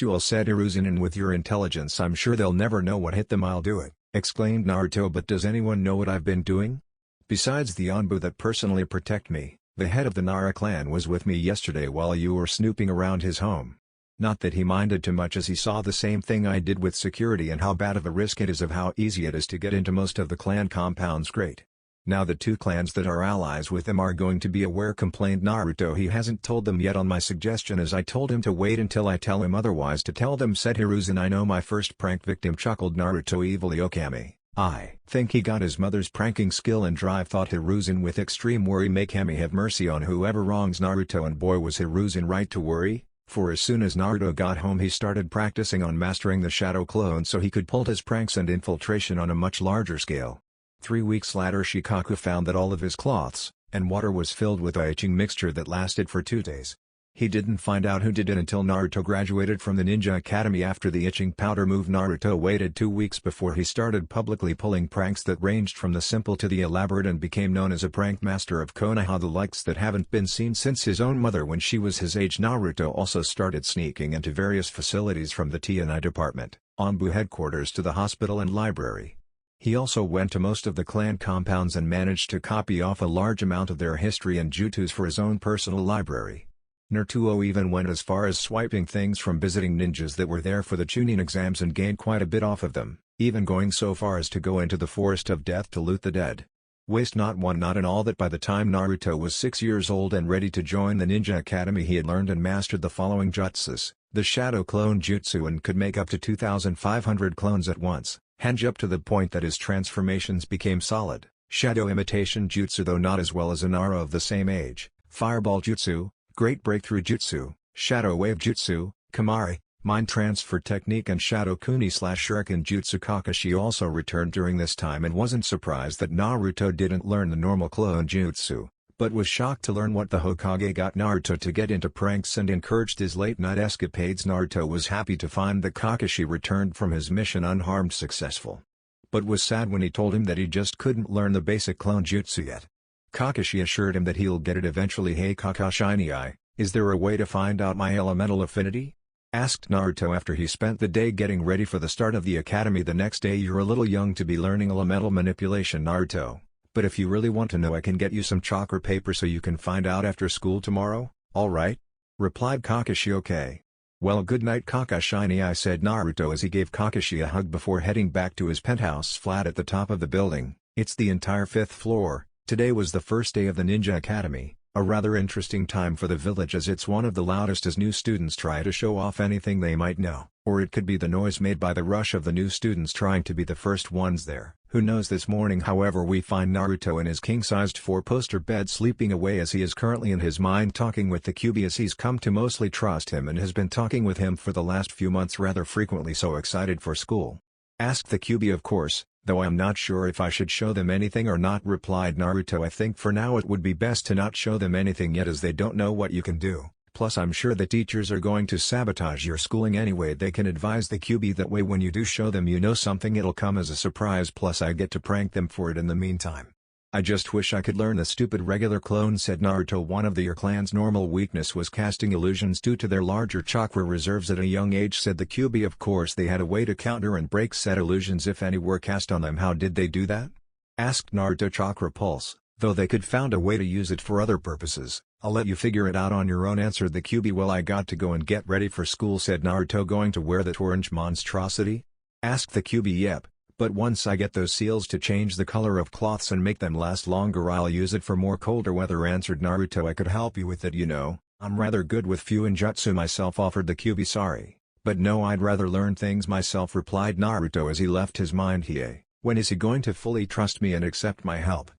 you will, said Hiruzen, and with your intelligence I'm sure they'll never know what hit them. I'll do it, exclaimed Naruto. But does anyone know what I've been doing? Besides the Anbu that personally protect me, the head of the Nara clan was with me yesterday while you were snooping around his home. Not that he minded too much, as he saw the same thing I did with security and how bad of a risk it is, of how easy it is to get into most of the clan compounds. Great. Now the two clans that are allies with him are going to be aware, complained Naruto. He hasn't told them yet on my suggestion, as I told him to wait until I tell him otherwise to tell them, said Hiruzen. I know my first prank victim, chuckled Naruto evilly. Okami, I think he got his mother's pranking skill and drive, thought Hiruzen with extreme worry. May Kami have mercy on whoever wrongs Naruto. And boy, was Hiruzen right to worry. For as soon as Naruto got home he started practicing on mastering the shadow clone so he could pull his pranks and infiltration on a much larger scale. 3 weeks later Shikaku found that all of his cloths and water was filled with a itching mixture that lasted for 2 days. He didn't find out who did it until Naruto graduated from the Ninja Academy. After the itching powder move, Naruto waited 2 weeks before he started publicly pulling pranks that ranged from the simple to the elaborate and became known as a prank master of Konoha, the likes that haven't been seen since his own mother when she was his age. Naruto also started sneaking into various facilities, from the T&I department, Anbu headquarters, to the hospital and library. He also went to most of the clan compounds and managed to copy off a large amount of their history and jutsus for his own personal library. Naruto even went as far as swiping things from visiting ninjas that were there for the Chunin exams and gained quite a bit off of them, even going so far as to go into the Forest of Death to loot the dead. Waste not one not in all that by the time Naruto was 6 years old and ready to join the Ninja Academy he had learned and mastered the following jutsus: the Shadow Clone Jutsu, and could make up to 2,500 clones at once, Henge, up to the point that his transformations became solid; Shadow Imitation Jutsu, though not as well as Inara of the same age; Fireball Jutsu, Great Breakthrough Jutsu, Shadow Wave Jutsu, Kamari, Mind Transfer Technique, and Shadow Kuni/Shuriken Jutsu. Kakashi also returned during this time and wasn't surprised that Naruto didn't learn the normal clone jutsu, but was shocked to learn what the Hokage got Naruto to get into pranks and encouraged his late-night escapades. Naruto was happy to find that Kakashi returned from his mission unharmed, successful, but was sad when he told him that he just couldn't learn the basic clone jutsu yet. Kakashi assured him that he'll get it eventually. Hey Kakashi, is there a way to find out my elemental affinity? Asked Naruto after he spent the day getting ready for the start of the academy the next day. You're a little young to be learning elemental manipulation, Naruto, but if you really want to know I can get you some chalk or paper so you can find out after school tomorrow, alright? Replied Kakashi. Okay. Well, good night Kakashi, said Naruto as he gave Kakashi a hug before heading back to his penthouse flat at the top of the building. It's the entire 5th floor. Today was the first day of the Ninja Academy, a rather interesting time for the village as it's one of the loudest as new students try to show off anything they might know, or it could be the noise made by the rush of the new students trying to be the first ones there. Who knows? This morning, however, we find Naruto in his king-sized 4-poster bed sleeping away, as he is currently in his mind talking with the Kyuubi, as he's come to mostly trust him and has been talking with him for the last few months rather frequently. So excited for school? Asked the Kyuubi. Of course, though I'm not sure if I should show them anything or not, replied Naruto. I think for now it would be best to not show them anything yet, as they don't know what you can do. Plus I'm sure the teachers are going to sabotage your schooling anyway. They can advise the Kyuubi, that way when you do show them you know something it'll come as a surprise, plus I get to prank them for it in the meantime. I just wish I could learn the stupid regular clone, said Naruto. One of your clan's normal weakness was casting illusions due to their larger chakra reserves at a young age, said the Kyuubi. Of course they had a way to counter and break said illusions if any were cast on them. How did they do that? Asked Naruto. Chakra pulse, though they could found a way to use it for other purposes. I'll let you figure it out on your own, answered the Kyuubi. Well, I got to go and get ready for school, said Naruto. Going to wear that orange monstrosity? Asked the Kyuubi. Yep, But once I get those seals to change the color of cloths and make them last longer, I'll use it for more colder weather," answered Naruto. "I could help you with it, you know. I'm rather good with Fuinjutsu myself," offered the Kyuubi. "Sorry, but no, I'd rather learn things myself," replied Naruto as he left his mind. When is he going to fully trust me and accept my help?"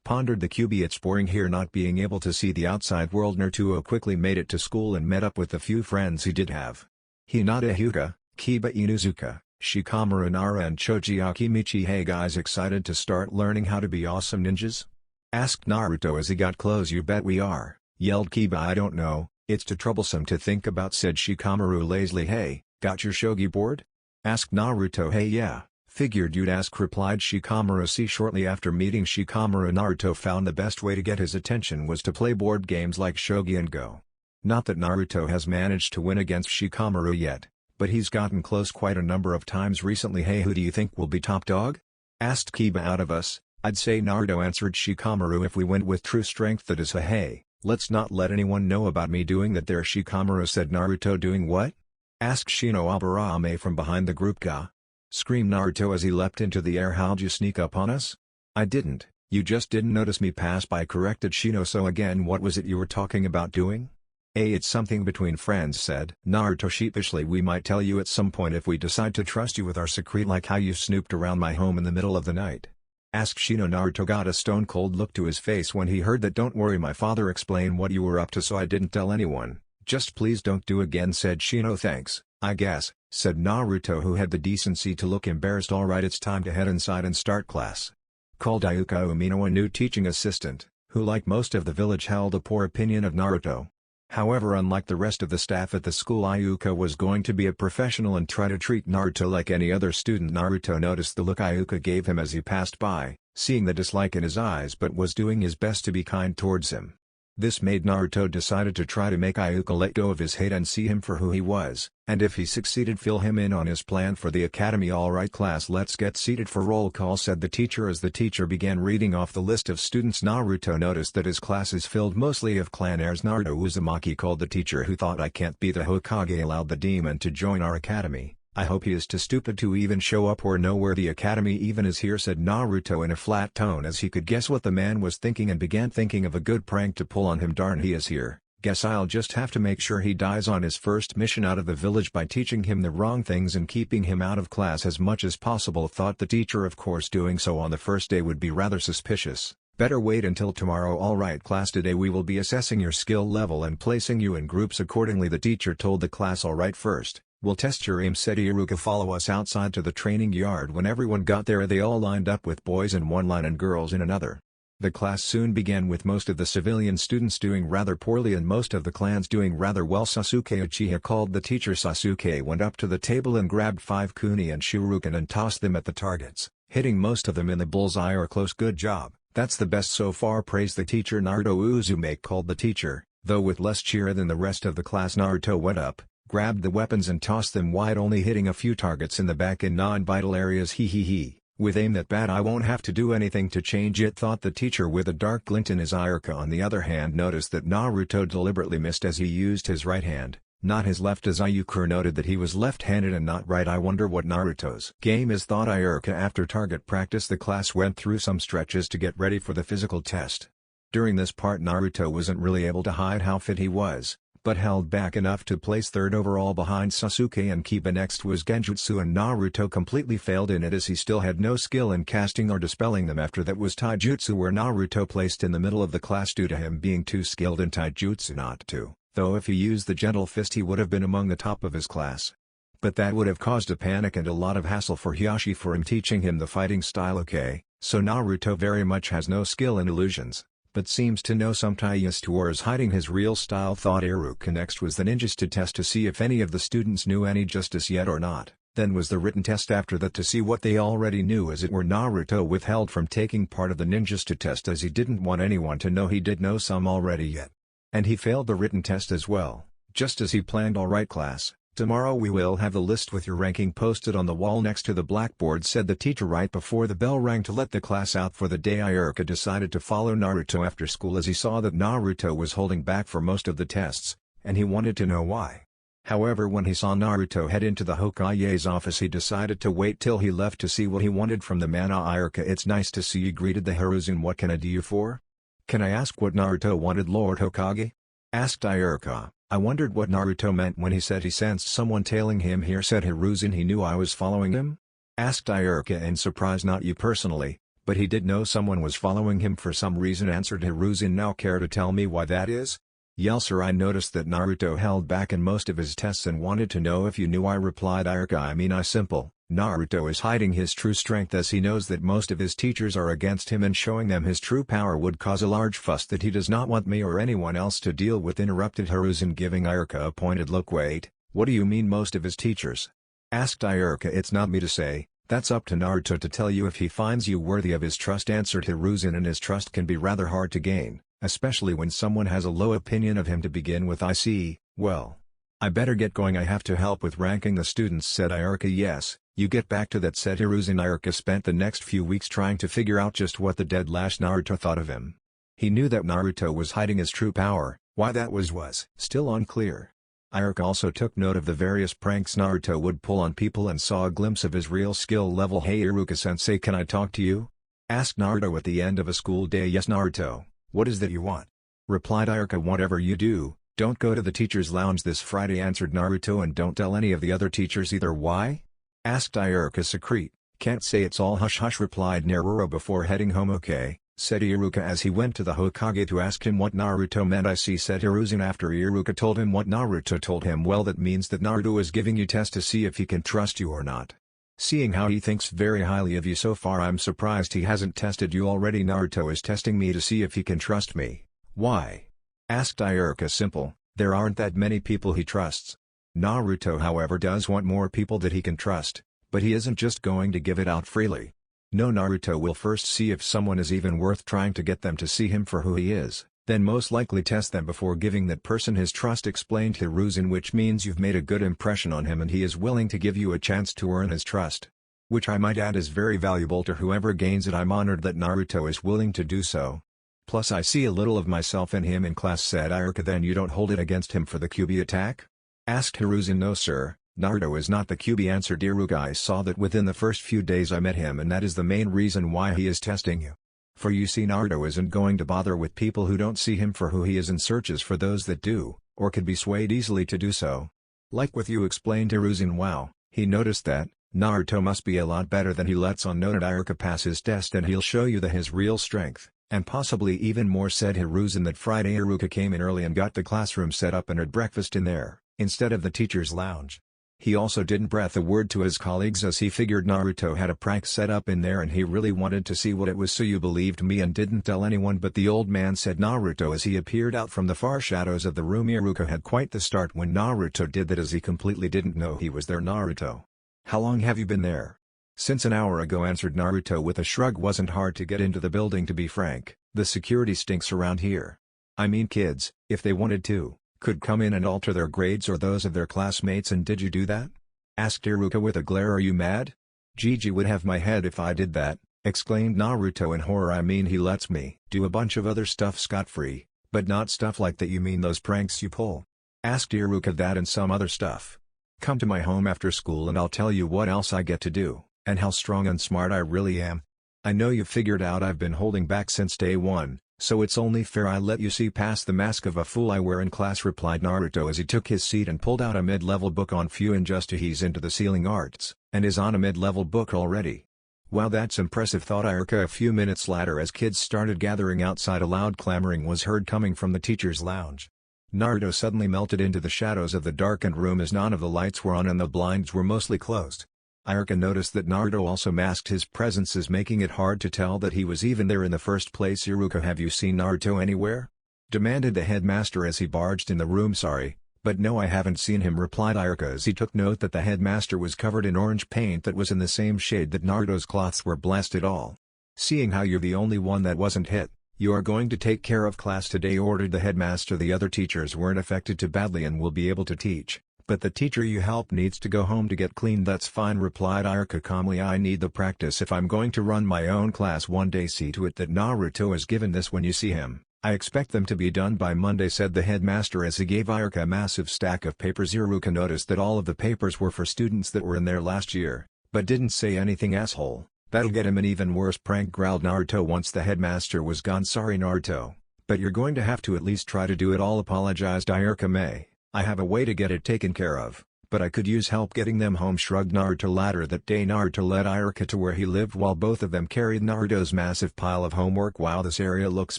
pondered the Kyuubi. "It's boring here not being able to see the outside world." Naruto quickly made it to school and met up with the few friends he did have. Hinata Hyuga, Kiba Inuzuka, Shikamaru Nara and Choji Akimichi. "Hey guys, excited to start learning how to be awesome ninjas?" asked Naruto as he got close. "You bet we are," yelled Kiba. "I don't know, it's too troublesome to think about," said Shikamaru lazily. "Hey, got your shogi board?" asked Naruto. "Hey yeah, figured you'd ask," replied Shikamaru. Shortly after meeting Shikamaru, Naruto found the best way to get his attention was to play board games like shogi and go. Not that Naruto has managed to win against Shikamaru yet, but he's gotten close quite a number of times recently. "Hey, who do you think will be top dog?" asked Kiba. "Out of us, I'd say Naruto," answered Shikamaru. "If we went with true strength, that is. Hey, let's not let anyone know about me doing that there," Shikamaru said. "Naruto doing what?" asked Shino Aburame from behind the group. "Ga!" screamed Naruto as he leapt into the air. "How'd you sneak up on us?" "I didn't, you just didn't notice me pass by," corrected Shino. "So again, what was it you were talking about doing?" It's something between friends," said Naruto sheepishly. "We might tell you at some point if we decide to trust you with our secret, like how you snooped around my home in the middle of the night," asked Shino. Naruto got a stone-cold look to his face when he heard that. "Don't worry, my father explained what you were up to, so I didn't tell anyone. Just please don't do again," said Shino. "Thanks, I guess," said Naruto, who had the decency to look embarrassed. "Alright, it's time to head inside and start class," called Ayuka Umino, a new teaching assistant, who like most of the village held a poor opinion of Naruto. However, unlike the rest of the staff at the school, Ayuka was going to be a professional and try to treat Naruto like any other student. Naruto noticed the look Ayuka gave him as he passed by, seeing the dislike in his eyes, but was doing his best to be kind towards him. This made Naruto decided to try to make Ayuka let go of his hate and see him for who he was, and if he succeeded, fill him in on his plan for the academy. "Alright class, let's get seated for roll call," said the teacher as the teacher began reading off the list of students. Naruto noticed that his class is filled mostly of clan heirs. Naruto Uzumaki called the teacher, who thought, "I can't be the Hokage, allowed the demon to join our academy. I hope he is too stupid to even show up or know where the academy even is here," said Naruto in a flat tone as he could guess what the man was thinking and began thinking of a good prank to pull on him. "Darn, he is here. Guess I'll just have to make sure he dies on his first mission out of the village by teaching him the wrong things and keeping him out of class as much as possible," thought the teacher. Of course, doing so on the first day would be rather suspicious. Better wait until tomorrow. "Alright class, today we will be assessing your skill level and placing you in groups accordingly," the teacher told the class. "Alright, first, we'll test your aim," said Iruka. "Follow us outside to the training yard." When everyone got there, they all lined up with boys in one line and girls in another. The class soon began with most of the civilian students doing rather poorly and most of the clans doing rather well. "Sasuke Uchiha," called the teacher. Sasuke went up to the table and grabbed 5 kuni and shuriken and tossed them at the targets, hitting most of them in the bullseye or close. "Good job, that's the best so far," praised the teacher. Naruto Uzumaki called the teacher, though with less cheer than the rest of the class. Naruto went up, grabbed the weapons and tossed them wide, only hitting a few targets in the back in non-vital areas. "He. With aim that bad, I won't have to do anything to change it," thought the teacher with a dark glint in his eye. Iruka on the other hand noticed that Naruto deliberately missed as he used his right hand, not his left, as Ayuka noted that he was left-handed and not right. "I wonder what Naruto's game is," thought Iruka. After target practice, the class went through some stretches to get ready for the physical test. During this part, Naruto wasn't really able to hide how fit he was, but held back enough to place 3rd overall behind Sasuke and Kiba. Next was Genjutsu, and Naruto completely failed in it as he still had no skill in casting or dispelling them. After that was Taijutsu, where Naruto placed in the middle of the class due to him being too skilled in Taijutsu not to, though if he used the gentle fist he would have been among the top of his class. But that would have caused a panic and a lot of hassle for Hiyashi for him teaching him the fighting style. "Okay, so Naruto very much has no skill in illusions, but seems to know some taijutsu or is hiding his real style," thought Iruka. Next was the ninjas to test to see if any of the students knew any justice yet or not. Then was the written test after that to see what they already knew, as it were. Naruto withheld from taking part of the ninjas to test as he didn't want anyone to know he did know some already yet. And he failed the written test as well, just as he planned. "Alright class, tomorrow we will have the list with your ranking posted on the wall next to the blackboard," said the teacher right before the bell rang to let the class out for the day. Iruka decided to follow Naruto after school as he saw that Naruto was holding back for most of the tests, and he wanted to know why. However, when he saw Naruto head into the Hokage's office, he decided to wait till he left to see what he wanted from the man. Iruka, it's nice to see you, greeted the Hiruzen. What can I do you for? Can I ask what Naruto wanted, Lord Hokage? Asked Iruka. I wondered what Naruto meant when he said he sensed someone tailing him here, said Hiruzen. He knew I was following him? Asked Iruka in surprise. Not you personally, but he did know someone was following him for some reason, answered Hiruzen. Now care to tell me why that is? Yes sir, I noticed that Naruto held back in most of his tests and wanted to know if you knew, I replied. Iruka, simple. Naruto is hiding his true strength as he knows that most of his teachers are against him, and showing them his true power would cause a large fuss that he does not want me or anyone else to deal with, interrupted Hiruzen, giving Iruka a pointed look. Wait, what do you mean most of his teachers? Asked Iruka. It's not me to say, that's up to Naruto to tell you if he finds you worthy of his trust, answered Hiruzen, and his trust can be rather hard to gain, especially when someone has a low opinion of him to begin with. I see. Well, I better get going, I have to help with ranking the students, said Iruka. Yes, you get back to that, said Hiruzen. Iruka spent the next few weeks trying to figure out just what the dead last Naruto thought of him. He knew that Naruto was hiding his true power, why that was still unclear. Iruka also took note of the various pranks Naruto would pull on people and saw a glimpse of his real skill level. Hey Iruka-sensei, can I talk to you? Asked Naruto at the end of a school day. Yes Naruto, what is that you want? Replied Iruka. Whatever you do, don't go to the teacher's lounge this Friday, answered Naruto, and don't tell any of the other teachers either. Why? Asked Iruka. Secret, can't say, it's all hush hush, replied Naruto before heading home. Okay, said Iruka as he went to the Hokage to ask him what Naruto meant. I see, said Hiruzen after Iruka told him what Naruto told him. Well, that means that Naruto is giving you tests to see if he can trust you or not. Seeing how he thinks very highly of you so far, I'm surprised he hasn't tested you already. Naruto is testing me to see if he can trust me. Why? Asked Iruka. Simple, there aren't that many people he trusts. Naruto however does want more people that he can trust, but he isn't just going to give it out freely. No, Naruto will first see if someone is even worth trying to get them to see him for who he is, then most likely test them before giving that person his trust, explained Hiruzen, which means you've made a good impression on him and he is willing to give you a chance to earn his trust. Which I might add is very valuable to whoever gains it. I'm honored that Naruto is willing to do so. Plus I see a little of myself in him in class, said Iruka. Then you don't hold it against him for the Kyuubi attack? Asked Hiruzen. No sir, Naruto is not the Kyuubi, answered Iruka. I saw that within the first few days I met him, and that is the main reason why he is testing you. For you see, Naruto isn't going to bother with people who don't see him for who he is and searches for those that do, or could be swayed easily to do so. Like with you, explained Hiruzen. Wow, he noticed that Naruto must be a lot better than he lets on. Noted Iruka. Pass his test and he'll show you his real strength, and possibly even more, said Hiruzen. That Friday Iruka came in early and got the classroom set up and had breakfast in there, instead of the teacher's lounge. He also didn't breath a word to his colleagues as he figured Naruto had a prank set up in there and he really wanted to see what it was. So you believed me and didn't tell anyone but the old man, said Naruto as he appeared out from the far shadows of the room. Iruka had quite the start when Naruto did that, as he completely didn't know he was there. Naruto, how long have you been there? Since an hour ago, answered Naruto with a shrug. Wasn't hard to get into the building, to be frank. The security stinks around here. I mean, kids, if they wanted to, could come in and alter their grades or those of their classmates. And did you do that? Asked Iruka with a glare. Are you mad? Gigi would have my head if I did that, exclaimed Naruto in horror. I mean, he lets me do a bunch of other stuff scot-free, but not stuff like that. You mean those pranks you pull? Asked Iruka. That and some other stuff. Come to my home after school and I'll tell you what else I get to do, and how strong and smart I really am. I know you figured out I've been holding back since day one, so it's only fair I let you see past the mask of a fool I wear in class, replied Naruto as he took his seat and pulled out a mid-level book on Fuin just to ease into the sealing arts, and is on a mid-level book already. Wow, that's impressive, thought Iruka. A few minutes later, as kids started gathering outside, a loud clamoring was heard coming from the teacher's lounge. Naruto suddenly melted into the shadows of the darkened room as none of the lights were on and the blinds were mostly closed. Iruka noticed that Naruto also masked his presences, making it hard to tell that he was even there in the first place. Iruka, have you seen Naruto anywhere? Demanded the headmaster as he barged in the room. Sorry, but no, I haven't seen him, replied Iruka as he took note that the headmaster was covered in orange paint that was in the same shade that Naruto's cloths were blasted all. Seeing how you're the only one that wasn't hit, you are going to take care of class today, ordered the headmaster. The other teachers weren't affected too badly and will be able to teach, but the teacher you help needs to go home to get clean. That's fine, replied Iruka calmly. I need the practice if I'm going to run my own class one day. See to it that Naruto is given this when you see him. I expect them to be done by Monday, said the headmaster as he gave Iruka a massive stack of papers. Iruka noticed that all of the papers were for students that were in there last year, but didn't say anything. Asshole, that'll get him an even worse prank, growled Naruto once the headmaster was gone. Sorry Naruto, but you're going to have to at least try to do it all, apologized Iruka. I have a way to get it taken care of, but I could use help getting them home, shrugged Naruto. Later that day Naruto led Iruka to where he lived while both of them carried Naruto's massive pile of homework. Wow, this area looks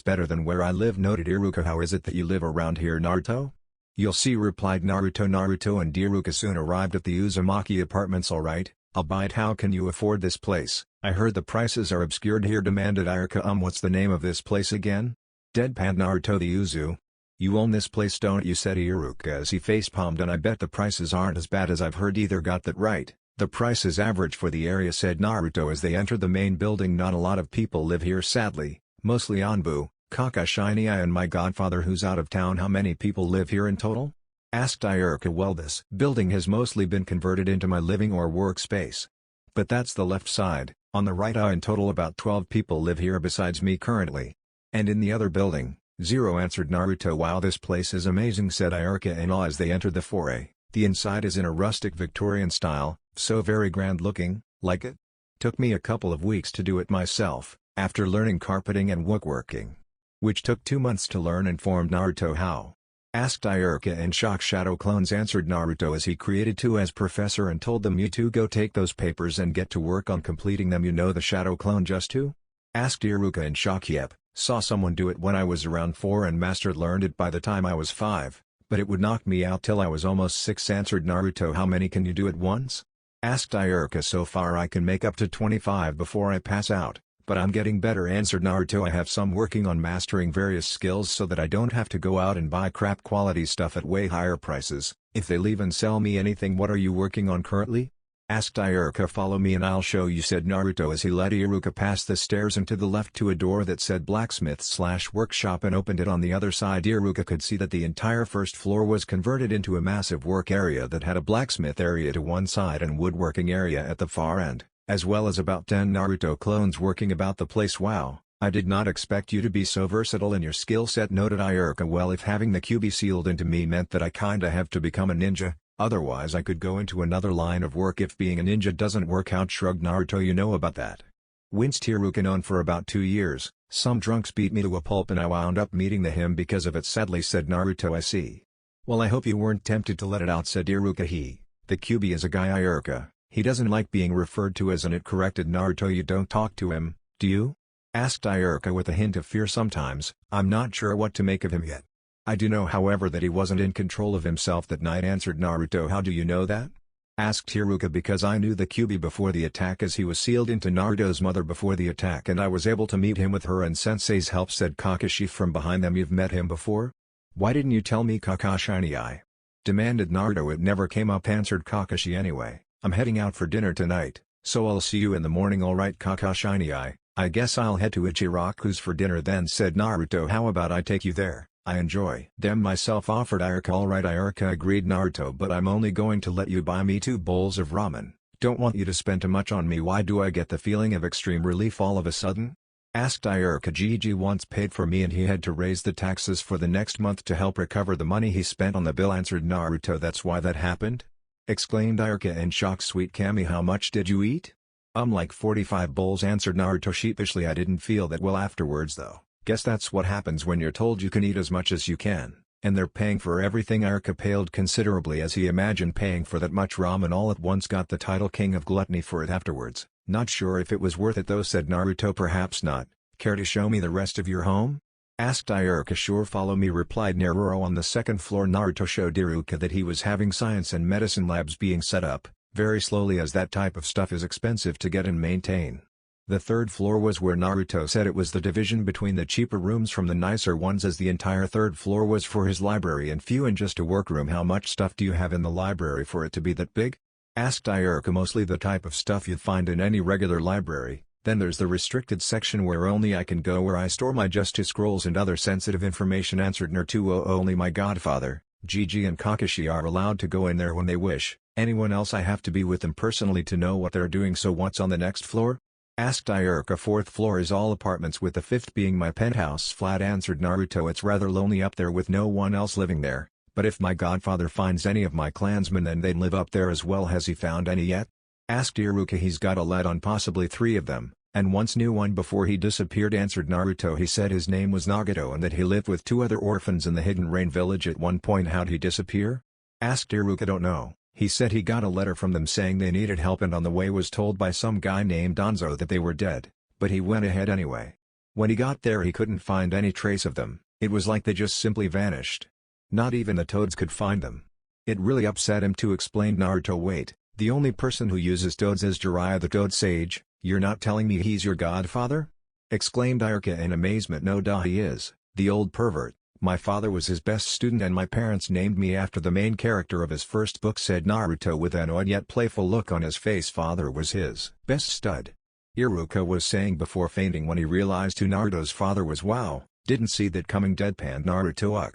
better than where I live, noted Iruka. How is it that you live around here, Naruto? You'll see, replied Naruto. Naruto and Iruka soon arrived at the Uzumaki apartments. Alright, I'll bite. How can you afford this place? I heard the prices are obscured here, demanded Iruka. What's the name of this place again? Deadpanned Naruto. The Uzu. You own this place, don't you, said Iruka as he facepalmed. And I bet the prices aren't as bad as I've heard either. Got that right, the price is average for the area, said Naruto as they entered the main building. Not a lot of people live here, sadly, mostly Anbu, Kakashi and my godfather who's out of town. How many people live here in total? Asked Iruka. Well, this building has mostly been converted into my living or workspace. But that's the left side. On the right, in total about 12 people live here besides me currently. And in the other building, 0, answered Naruto. Wow, this place is amazing, said Iruka in awe as they entered the foyer. The inside is in a rustic Victorian style, so very grand looking. Like it? Took me a couple of weeks to do it myself, after learning carpeting and woodworking. Which took 2 months to learn, informed Naruto. How? Asked Iruka in shock. Shadow clones, answered Naruto as he created 2 as professor and told them, you two go take those papers and get to work on completing them. You know the shadow clone just 2? Asked Iruka in shock. Yep. Saw someone do it when I was around 4 and mastered learned it by the time I was 5, but it would knock me out till I was almost 6, answered Naruto. How many can you do at once? Asked Iruka. So far I can make up to 25 before I pass out, but I'm getting better, answered Naruto. I have some working on mastering various skills so that I don't have to go out and buy crap quality stuff at way higher prices, if they'll even sell me anything. What are you working on currently? Asked Iruka. Follow me and I'll show you, said Naruto as he led Iruka past the stairs and to the left to a door that said blacksmith/workshop and opened it on the other side. Iruka could see that the entire first floor was converted into a massive work area that had a blacksmith area to one side and woodworking area at the far end, as well as about 10 Naruto clones working about the place. Wow, I did not expect you to be so versatile in your skill set, noted Iruka. Well, if having the QB sealed into me meant that I kinda have to become a ninja, otherwise I could go into another line of work if being a ninja doesn't work out, shrugged Naruto. You know about that? Winced Iruka. Known for about 2 years, some drunks beat me to a pulp and I wound up meeting the him because of it, sadly, said Naruto. I see. Well, I hope you weren't tempted to let it out, said Iruka. The QB is a guy, Iruka. He doesn't like being referred to as an it, corrected Naruto. You don't talk to him, do you? Asked Iruka with a hint of fear. Sometimes, I'm not sure what to make of him yet. I do know, however, that he wasn't in control of himself that night, answered Naruto. How do you know that? Asked Iruka. Because I knew the QB before the attack, as he was sealed into Naruto's mother before the attack and I was able to meet him with her and Sensei's help, said Kakashi from behind them. You've met him before? Why didn't you tell me, Kakashi? Demanded Naruto. It never came up, answered Kakashi. Anyway, I'm heading out for dinner tonight, so I'll see you in the morning. Alright Kakashi, I guess I'll head to Ichiraku's for dinner then, said Naruto. How about I take you there? I enjoy them myself, offered Iruka. Alright Iruka, agreed Naruto, but I'm only going to let you buy me 2 bowls of ramen. Don't want you to spend too much on me. Why do I get the feeling of extreme relief all of a sudden? Asked Iruka. Gigi once paid for me and he had to raise the taxes for the next month to help recover the money he spent on the bill, answered Naruto. That's why that happened? Exclaimed Iruka in shock. Sweet Kami, how much did you eat? Like 45 bowls, answered Naruto sheepishly. I didn't feel that well afterwards though. Guess that's what happens when you're told you can eat as much as you can, and they're paying for everything. Iruka paled considerably as he imagined paying for that much ramen all at once. Got the title King of Gluttony for it afterwards. Not sure if it was worth it though, said Naruto. Perhaps not. Care to show me the rest of your home? Asked Iruka. Sure, follow me, replied Naruto. On the second floor Naruto showed Iruka that he was having science and medicine labs being set up, very slowly as that type of stuff is expensive to get and maintain. The third floor was where Naruto said it was the division between the cheaper rooms from the nicer ones, as the entire third floor was for his library and few in just a workroom. How much stuff do you have in the library for it to be that big? Asked Iruka. Mostly the type of stuff you'd find in any regular library. Then there's the restricted section where only I can go, where I store my justice scrolls and other sensitive information, answered Naruto. Only my godfather, Gigi and Kakashi are allowed to go in there when they wish. Anyone else I have to be with them personally to know what they're doing. So what's on the next floor? Asked Iruka. Fourth floor is all apartments with the fifth being my penthouse flat, answered Naruto. It's rather lonely up there with no one else living there, but if my godfather finds any of my clansmen then they'd live up there as well. Has he found any yet? Asked Iruka. He's got a lead on possibly 3 of them, and once knew one before he disappeared, answered Naruto. He said his name was Nagato and that he lived with 2 other orphans in the Hidden Rain village at one point. How'd he disappear? Asked Iruka. Don't know. He said he got a letter from them saying they needed help and on the way was told by some guy named Danzo that they were dead, but he went ahead anyway. When he got there he couldn't find any trace of them. It was like they just simply vanished. Not even the toads could find them. It really upset him too, explained Naruto. Wait, the only person who uses toads is Jiraiya the Toad Sage? You're not telling me he's your godfather? Exclaimed Iruka in amazement. No duh, he is, the old pervert. My father was his best student and my parents named me after the main character of his first book, said Naruto with an odd yet playful look on his face. Father was his best stud, Iruka was saying before fainting when he realized who Naruto's father was. Wow, didn't see that coming, deadpanned Naruto.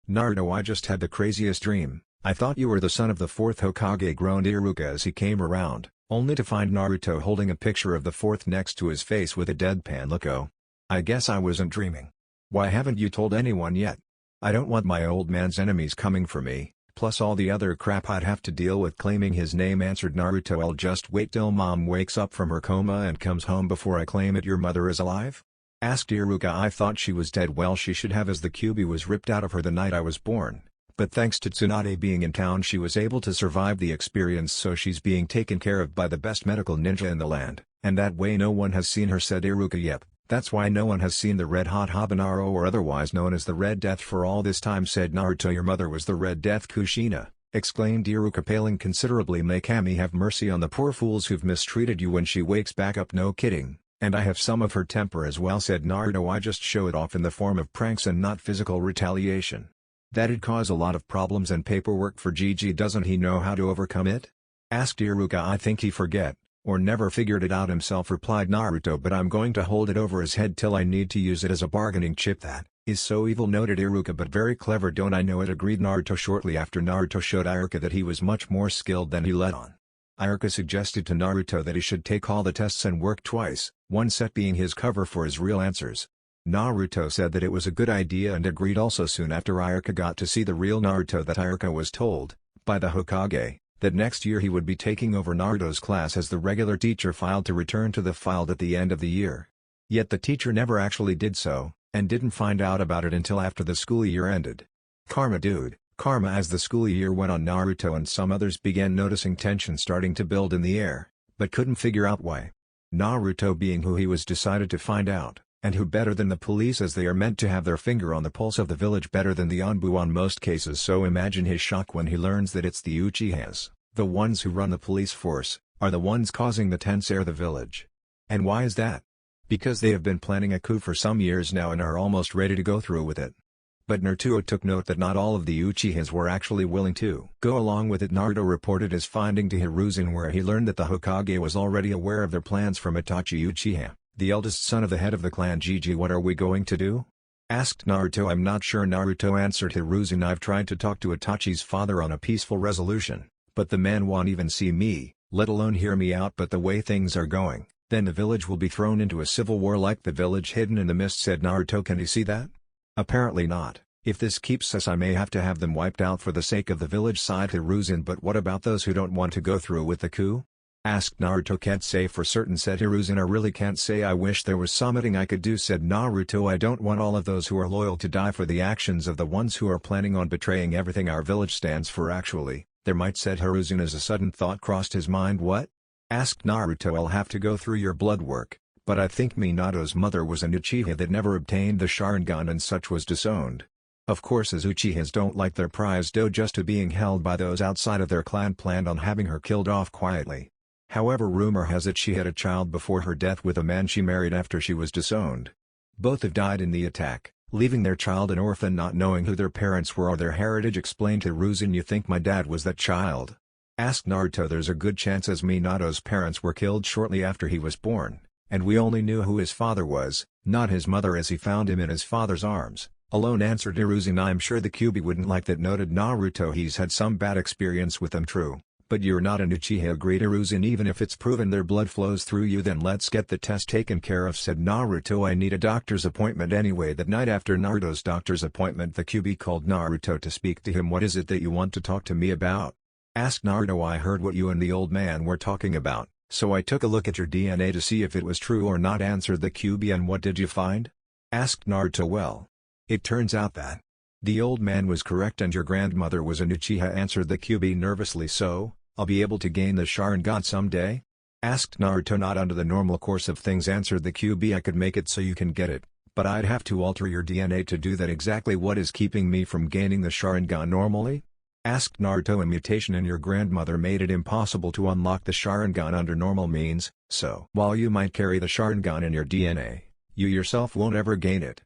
Naruto, I just had the craziest dream. I thought you were the son of the 4th Hokage, groaned Iruka as he came around, only to find Naruto holding a picture of the 4th next to his face with a deadpan look. Oh, I guess I wasn't dreaming. Why haven't you told anyone yet? I don't want my old man's enemies coming for me, plus all the other crap I'd have to deal with claiming his name, answered Naruto. I'll just wait till mom wakes up from her coma and comes home before I claim it. Your mother is alive? Asked Iruka. I thought she was dead. Well, she should have, as the Kyuubi was ripped out of her the night I was born, but thanks to Tsunade being in town she was able to survive the experience, so she's being taken care of by the best medical ninja in the land, and that way no one has seen her, said Iruka. Yep. That's why no one has seen the Red Hot Habanero, or otherwise known as the Red Death, for all this time, said Naruto. Your mother was the Red Death, Kushina, exclaimed Iruka, paling considerably. May Kami have mercy on the poor fools who've mistreated you when she wakes back up. No kidding, and I have some of her temper as well, said Naruto. I just show it off in the form of pranks and not physical retaliation. That'd cause a lot of problems and paperwork for Gigi. Doesn't he know how to overcome it? Asked Iruka. I think he forget, or never figured it out himself, replied Naruto, but I'm going to hold it over his head till I need to use it as a bargaining chip. That is so evil, noted Iruka, but very clever. Don't I know it, agreed Naruto. Shortly after, Naruto showed Iruka that he was much more skilled than he let on. Iruka suggested to Naruto that he should take all the tests and work twice, one set being his cover for his real answers. Naruto said that it was a good idea and agreed. Also soon after, Iruka got to see the real Naruto. That Iruka was told, by the Hokage, that next year he would be taking over Naruto's class as the regular teacher, filed to return to the field at the end of the year. Yet the teacher never actually did so, and didn't find out about it until after the school year ended. Karma, dude, karma. As the school year went on, Naruto and some others began noticing tension starting to build in the air, but couldn't figure out why. Naruto, being who he was, decided to find out, and who better than the police, as they are meant to have their finger on the pulse of the village better than the Anbu on most cases. So imagine his shock when he learns that it's the Uchihas, the ones who run the police force, are the ones causing the tense air of the village. And why is that? Because they have been planning a coup for some years now and are almost ready to go through with it. But Naruto took note that not all of the Uchihas were actually willing to go along with it. Naruto reported his finding to Hiruzen, where he learned that the Hokage was already aware of their plans from Itachi Uchiha, the eldest son of the head of the clan. Gigi, what are we going to do? Asked Naruto. I'm not sure, Naruto answered Hiruzen. I've tried to talk to Itachi's father on a peaceful resolution, but the man won't even see me, let alone hear me out. But the way things are going, then the village will be thrown into a civil war like the village hidden in the mist, said Naruto. Can you see that? Apparently not. If this keeps us, I may have to have them wiped out for the sake of the village, sighed Hiruzen. But what about those who don't want to go through with the coup? Asked Naruto. Can't say for certain, said Hiruzen. I really can't say. I wish there was something I could do, said Naruto. I don't want all of those who are loyal to die for the actions of the ones who are planning on betraying everything our village stands for. Actually, there might, said Hiruzen as a sudden thought crossed his mind. What? Asked Naruto. I'll have to go through your blood work, but I think Minato's mother was an Uchiha that never obtained the Sharingan and such was disowned. Of course, as Uchihas don't like their prized dojo to being held by those outside of their clan, planned on having her killed off quietly. However, rumor has it she had a child before her death with a man she married after she was disowned. Both have died in the attack, leaving their child an orphan, not knowing who their parents were or their heritage, explained Hiruzen. You think my dad was that child? Asked Naruto. There's a good chance, as Minato's parents were killed shortly after he was born, and we only knew who his father was, not his mother, as he found him in his father's arms alone, answered Hiruzen. I'm sure the Kyuubi wouldn't like that, noted Naruto. He's had some bad experience with them, true, But you're not an Uchiha, agreed Hiruzen. Even if it's proven their blood flows through you, then let's get the test taken care of, said Naruto. I need a doctor's appointment anyway. That night after Naruto's doctor's appointment, the QB called Naruto to speak to him. What is it that you want to talk to me about? Asked Naruto. I heard what you and the old man were talking about, so I took a look at your DNA to see if it was true or not, answered the QB. And what did you find? Asked Naruto. Well, it turns out that the old man was correct and your grandmother was an Uchiha, answered the QB nervously. So, I'll be able to gain the Sharingan someday? Asked Naruto. Not under the normal course of things, answered the QB. I could make it so you can get it, but I'd have to alter your DNA to do that. Exactly what is keeping me from gaining the Sharingan normally? Asked Naruto. A mutation in your grandmother made it impossible to unlock the Sharingan under normal means, so while you might carry the Sharingan in your DNA, you yourself won't ever gain it.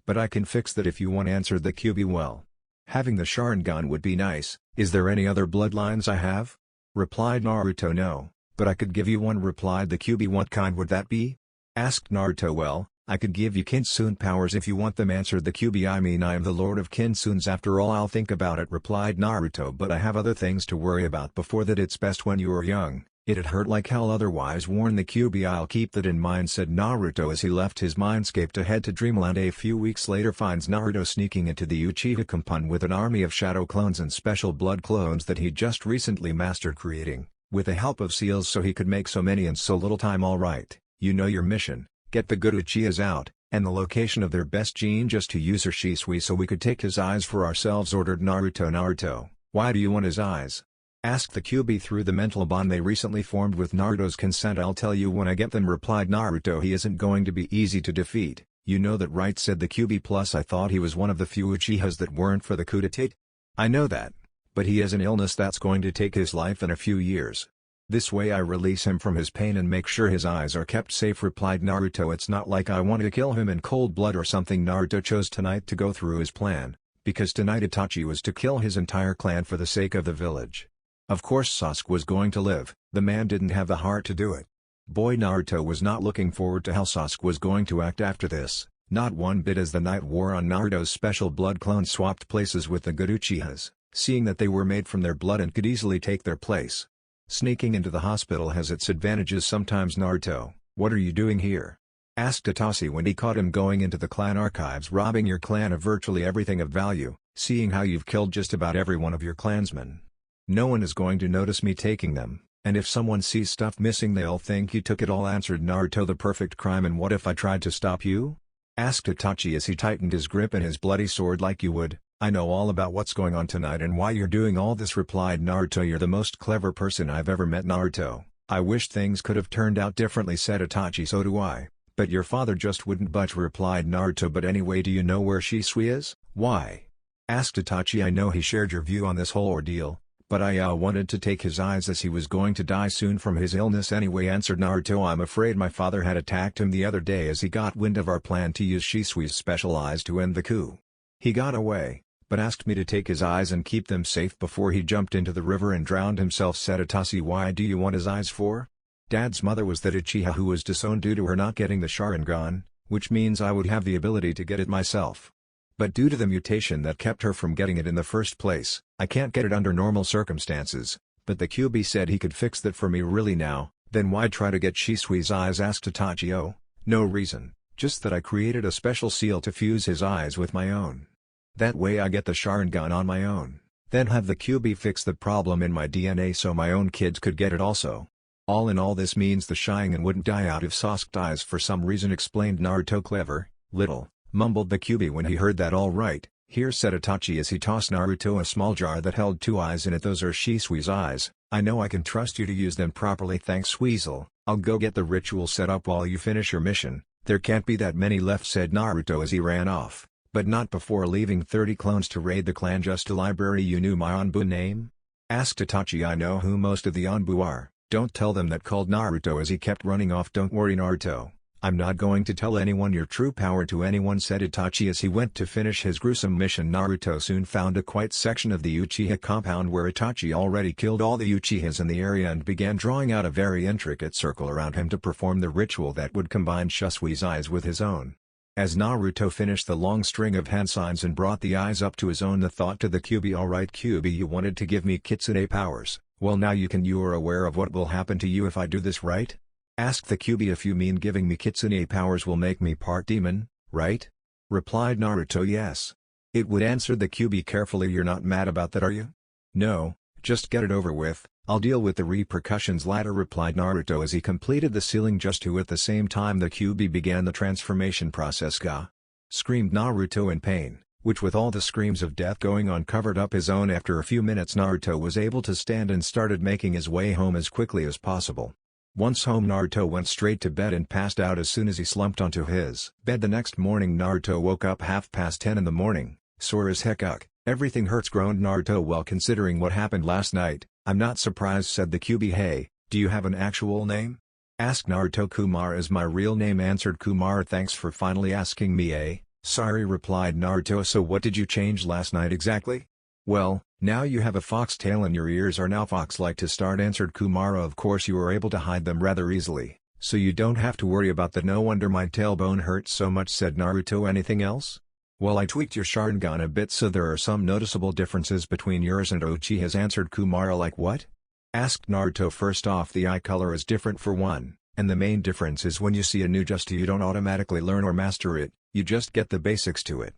But I can fix that if you want, answered the QB. Well, having the Sharingan would be nice. Is there any other bloodlines I have? Replied Naruto. No, but I could give you one, replied the QB. What kind would that be? Asked Naruto. Well, I could give you Kitsune powers if you want them, answered the QB. I mean, I am the Lord of Kitsunes after all. I'll think about it, replied Naruto, but I have other things to worry about before that. It's best when you are young. It'd hurt like hell otherwise, warned the QB. I'll keep that in mind, said Naruto as he left his mindscape to head to Dreamland. A few weeks later finds Naruto sneaking into the Uchiha compound with an army of shadow clones and special blood clones that he'd just recently mastered creating, with the help of seals, so he could make so many in so little time. Alright, you know your mission, get the good Uchihas out, and the location of their best gene just to use her Shisui so we could take his eyes for ourselves, ordered Naruto. Naruto, why do you want his eyes? Asked the QB. Through the mental bond they recently formed with Naruto's consent. I'll tell you when I get them, replied Naruto. He isn't going to be easy to defeat, you know that, right, said the QB. Plus I thought he was one of the few Uchihas that weren't for the coup d'etat. I know that, but he has an illness that's going to take his life in a few years. This way I release him from his pain and make sure his eyes are kept safe, replied Naruto. It's not like I want to kill him in cold blood or something. Naruto chose tonight to go through his plan, because tonight Itachi was to kill his entire clan for the sake of the village. Of course Sasuke was going to live, the man didn't have the heart to do it. Boy, Naruto was not looking forward to how Sasuke was going to act after this, not one bit. As the night wore on, Naruto's special blood clone swapped places with the good Uchihas, seeing that they were made from their blood and could easily take their place. Sneaking into the hospital has its advantages sometimes. Naruto, what are you doing here? Asked Itachi when he caught him going into the clan archives, robbing your clan of virtually everything of value, seeing how you've killed just about every one of your clansmen. No one is going to notice me taking them, and if someone sees stuff missing they'll think you took it all, answered Naruto. The perfect crime. And what if I tried to stop you? Asked Itachi as he tightened his grip in his bloody sword. Like you would. I know all about what's going on tonight and why you're doing all this, replied Naruto. You're the most clever person I've ever met, Naruto. I wish things could have turned out differently, said Itachi. So do I, but your father just wouldn't budge, replied Naruto. But anyway, do you know where Shisui is? Why? Asked Itachi. I know he shared your view on this whole ordeal, but I wanted to take his eyes as he was going to die soon from his illness anyway, answered Naruto. I'm afraid my father had attacked him the other day as he got wind of our plan to use Shisui's special eyes to end the coup. He got away, but asked me to take his eyes and keep them safe before he jumped into the river and drowned himself, said Itachi. Why do you want his eyes for? Dad's mother was that Uchiha who was disowned due to her not getting the Sharingan, which means I would have the ability to get it myself. But due to the mutation that kept her from getting it in the first place, I can't get it under normal circumstances. But the QB said he could fix that for me. Really now, then why try to get Shisui's eyes? Asked Itachi. Oh, no reason, just that I created a special seal to fuse his eyes with my own. That way I get the Sharingan on my own, then have the QB fix the problem in my DNA so my own kids could get it also. All in all, this means the Sharingan wouldn't die out if Sasuke dies for some reason, explained Naruto. Clever, little, mumbled the QB when he heard that. All right, here, said Itachi as he tossed Naruto a small jar that held 2 eyes in it. Those are Shisui's eyes. I know I can trust you to use them properly. Thanks, Weasel. I'll go get the ritual set up while you finish your mission. There can't be that many left, said Naruto as he ran off, but not before leaving 30 clones to raid the clan. Just a library. You knew my Anbu name? Asked Itachi. I know who most of the Anbu are. Don't tell them that, called Naruto as he kept running off. Don't worry, Naruto. I'm not going to tell anyone your true power to anyone, said Itachi as he went to finish his gruesome mission. Naruto soon found a quiet section of the Uchiha compound where Itachi already killed all the Uchihas in the area and began drawing out a very intricate circle around him to perform the ritual that would combine Shisui's eyes with his own. As Naruto finished the long string of hand signs and brought the eyes up to his own, the thought to the QB. Alright QB, you wanted to give me Kitsune powers, Well, now you are aware of what will happen to you if I do this, right? Asked the Kyuubi. If you mean giving me kitsune powers will make me part demon, right? Replied Naruto. Yes. It would, answered the Kyuubi carefully. You're not mad about that, are you? No, just get it over with, I'll deal with the repercussions later, replied Naruto as he completed the sealing. Just to at the same time the Kyuubi began the transformation process. Gah! Screamed Naruto in pain, which with all the screams of death going on covered up his own. After a few minutes Naruto was able to stand and started making his way home as quickly as possible. Once home Naruto went straight to bed and passed out as soon as he slumped onto his bed. The next morning Naruto woke up 10:30 in the morning, sore as heck. Ugh, everything hurts, groaned Naruto. Well, considering what happened last night, I'm not surprised, said the Kyuubi. Hey, do you have an actual name? Asked Naruto. Kumar is my real name, answered Kumar. Thanks for finally asking me, eh? Sorry, replied Naruto. So what did you change last night exactly? Well, now you have a fox tail and your ears are now fox-like to start, answered Kumara. Of course you were able to hide them rather easily, so you don't have to worry about that. No wonder my tailbone hurts so much, said Naruto. Anything else? Well, I tweaked your Sharingan a bit, so there are some noticeable differences between yours and Uchiha's, answered Kumara. Like what? Asked Naruto. First off, the eye color is different for one, and the main difference is when you see a new jutsu you don't automatically learn or master it, you just get the basics to it.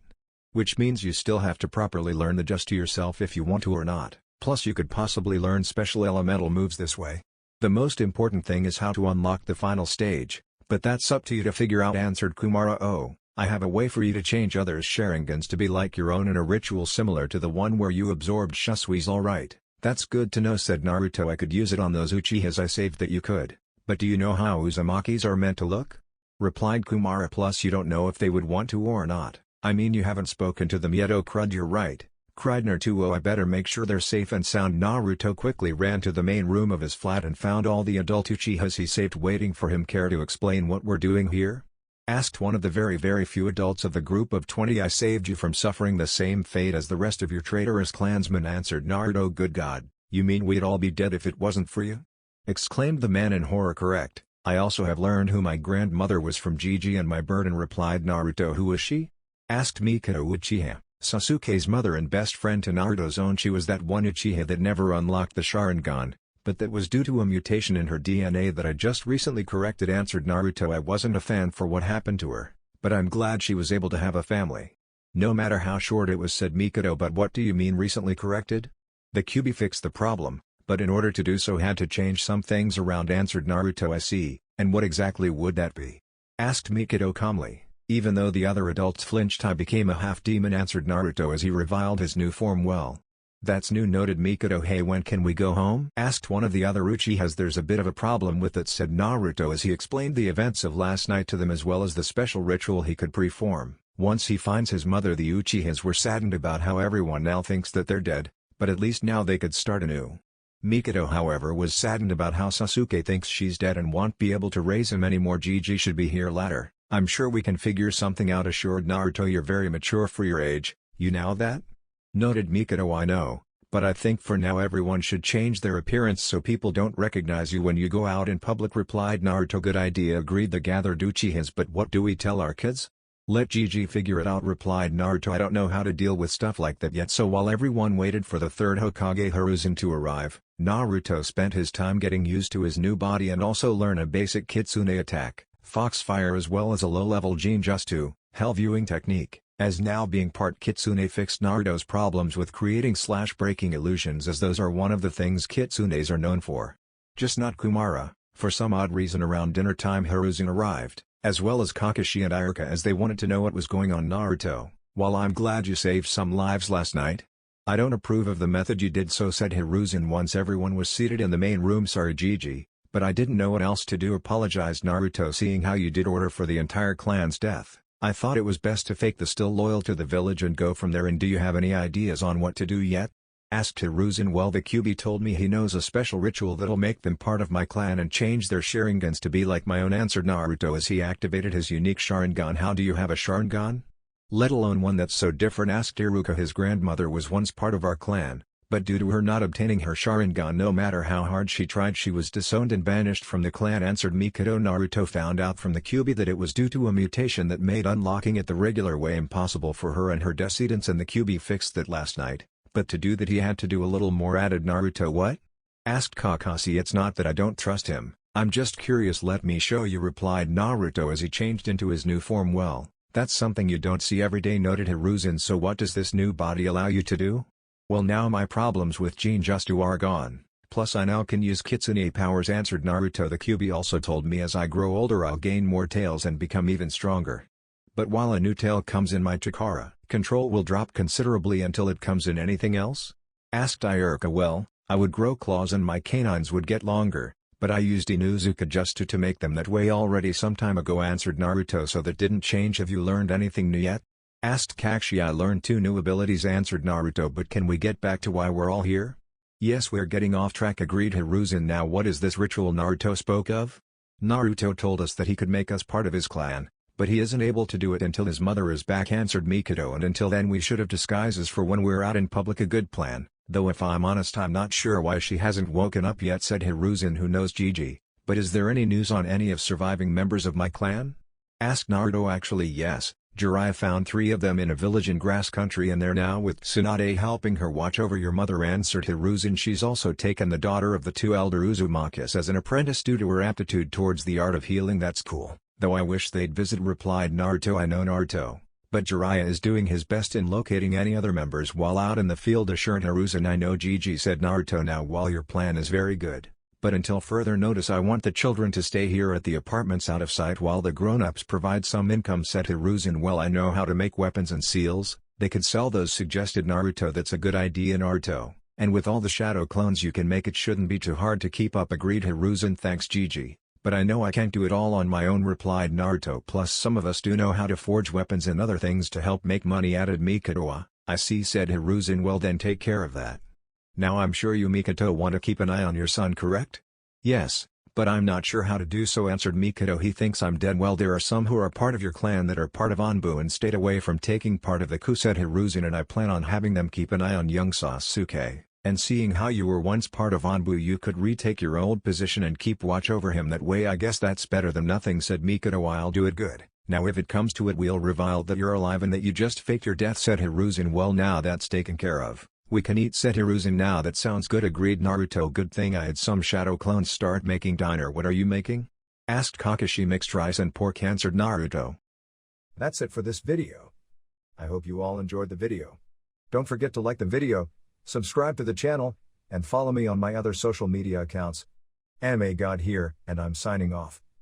Which means you still have to properly learn the jutsu yourself if you want to or not, plus you could possibly learn special elemental moves this way. The most important thing is how to unlock the final stage, but that's up to you to figure out, answered Kumara. Oh, I have a way for you to change others' Sharingans to be like your own in a ritual similar to the one where you absorbed Shasui's. Alright, that's good to know, said Naruto. I could use it on those Uchihas I saved. That you could, but do you know how Uzumakis are meant to look? Replied Kumara. Plus you don't know if they would want to or not. I mean, you haven't spoken to them yet. Oh crud, you're right, cried Naruto. Oh, I better make sure they're safe and sound. Naruto quickly ran to the main room of his flat and found all the adult Uchihas he saved waiting for him. Care to explain what we're doing here? Asked one of the very few adults of the group of 20. I saved you from suffering the same fate as the rest of your traitorous clansmen, answered Naruto. Good God, you mean we'd all be dead if it wasn't for you? Exclaimed the man in horror. Correct, I also have learned who my grandmother was from Gigi and my burden, replied Naruto. Who was she? Asked Mikado. Uchiha, Sasuke's mother and best friend to Naruto's own. She was that one Uchiha that never unlocked the Sharingan, but that was due to a mutation in her DNA that I just recently corrected, answered Naruto. I wasn't a fan for what happened to her, but I'm glad she was able to have a family. No matter how short it was, said Mikado. But what do you mean recently corrected? The Kyuubi fixed the problem, but in order to do so had to change some things around, answered Naruto. I see, and what exactly would that be? Asked Mikado calmly. Even though the other adults flinched, I became a half-demon, answered Naruto as he reviled his new form. Well, that's new, noted Mikado. Hey, when can we go home? Asked one of the other Uchihas. There's a bit of a problem with it, said Naruto as he explained the events of last night to them as well as the special ritual he could perform. Once he finds his mother. The Uchihas were saddened about how everyone now thinks that they're dead, but at least now they could start anew. Mikado, however, was saddened about how Sasuke thinks she's dead and won't be able to raise him anymore. Gigi should be here later. I'm sure we can figure something out, assured Naruto. You're very mature for your age, you know that? Noted Mikado. I know, but I think for now everyone should change their appearance so people don't recognize you when you go out in public, replied Naruto. Good idea, agreed the gathered Uchihas. But what do we tell our kids? Let Gigi figure it out, replied Naruto. I don't know how to deal with stuff like that yet. So while everyone waited for the third Hokage Hiruzen to arrive, Naruto spent his time getting used to his new body and also learn a basic Kitsune attack, Foxfire, as well as a low-level Jinjutsu, Hell Viewing technique, as now being part Kitsune fixed Naruto's problems with creating/breaking illusions, as those are one of the things Kitsunes are known for. Just not Kumara. For some odd reason around dinner time Hiruzen arrived, as well as Kakashi and Iruka, as they wanted to know what was going on. Naruto, while I'm glad you saved some lives last night, I don't approve of the method you did so, said Hiruzen once everyone was seated in the main room. Sorry Gigi, but I didn't know what else to do, apologized Naruto. Seeing how you did order for the entire clan's death, I thought it was best to fake the still loyal to the village and go from there. And do you have any ideas on what to do yet? Asked Hiruzen. Well, the Kyuubi told me he knows a special ritual that'll make them part of my clan and change their Sharingans to be like my own, answered Naruto as he activated his unique Sharingan. How do you have a Sharingan? Let alone one that's so different, asked Iruka. His grandmother was once part of our clan, but due to her not obtaining her Sharingan, no matter how hard she tried, she was disowned and banished from the clan, answered Mikado. Naruto found out from the Kyuubi that it was due to a mutation that made unlocking it the regular way impossible for her and her descendants, and the Kyuubi fixed that last night. But to do that he had to do a little more, added Naruto. What? Asked Kakashi. It's not that I don't trust him, I'm just curious. Let me show you, replied Naruto as he changed into his new form. Well, that's something you don't see every day, noted Hiruzen. So what does this new body allow you to do? Well, now my problems with Jinjutsu are gone, plus I now can use Kitsune powers, answered Naruto. The QB also told me as I grow older I'll gain more tails and become even stronger. But while a new tail comes in my Chikara, control will drop considerably until it comes in. Anything else? Asked Iruka. Well, I would grow claws and my canines would get longer, but I used Inuzuka just to make them that way already some time ago, answered Naruto. So that didn't change. Have you learned anything new yet? Asked Kakashi. I learned 2 new abilities, answered Naruto. But can we get back to why we're all here? Yes, we're getting off track, agreed Hiruzen. Now what is this ritual Naruto spoke of? Naruto told us that he could make us part of his clan, but he isn't able to do it until his mother is back, answered Mikado. And until then we should have disguises for when we're out in public. A good plan, though if I'm honest I'm not sure why she hasn't woken up yet, said Hiruzen. Who knows, Gigi, but is there any news on any of surviving members of my clan? Asked Naruto. Actually yes, Jiraiya found 3 of them in a village in grass country and they're now with Tsunade helping her watch over your mother, answered Hiruzen. She's also taken the daughter of the 2 elder Uzumakis as an apprentice due to her aptitude towards the art of healing. That's cool, though I wish they'd visit, replied Naruto. I know, Naruto, but Jiraiya is doing his best in locating any other members while out in the field, assured Hiruzen. I know, Gigi, said Naruto. Now while your plan is very good, but until further notice I want the children to stay here at the apartments out of sight while the grown-ups provide some income, said Hiruzen. Well, I know how to make weapons and seals, they could sell those, suggested Naruto. That's a good idea, Naruto, and with all the shadow clones you can make it shouldn't be too hard to keep up, agreed Hiruzen. Thanks, Gigi, but I know I can't do it all on my own, replied Naruto. Plus some of us do know how to forge weapons and other things to help make money, added Mikado. I see, said Hiruzen. Well then take care of that. Now I'm sure you, Mikado, want to keep an eye on your son, correct? Yes, but I'm not sure how to do so, answered Mikado. He thinks I'm dead. Well, there are some who are part of your clan that are part of Anbu and stayed away from taking part of the coup, said Hiruzen, and I plan on having them keep an eye on young Sasuke, and seeing how you were once part of Anbu you could retake your old position and keep watch over him that way. I guess that's better than nothing, said Mikado. I'll do it. Good. Now if it comes to it we'll reveal that you're alive and that you just faked your death, said Hiruzen. Well, now that's taken care of, we can eat, said Hiruzen. Now that sounds good, agreed Naruto. Good thing I had some shadow clones start making dinner. What are you making? Asked Kakashi. Mixed rice and pork, answered Naruto. That's it for this video. I hope you all enjoyed the video. Don't forget to like the video, subscribe to the channel, and follow me on my other social media accounts. Anime God here, and I'm signing off.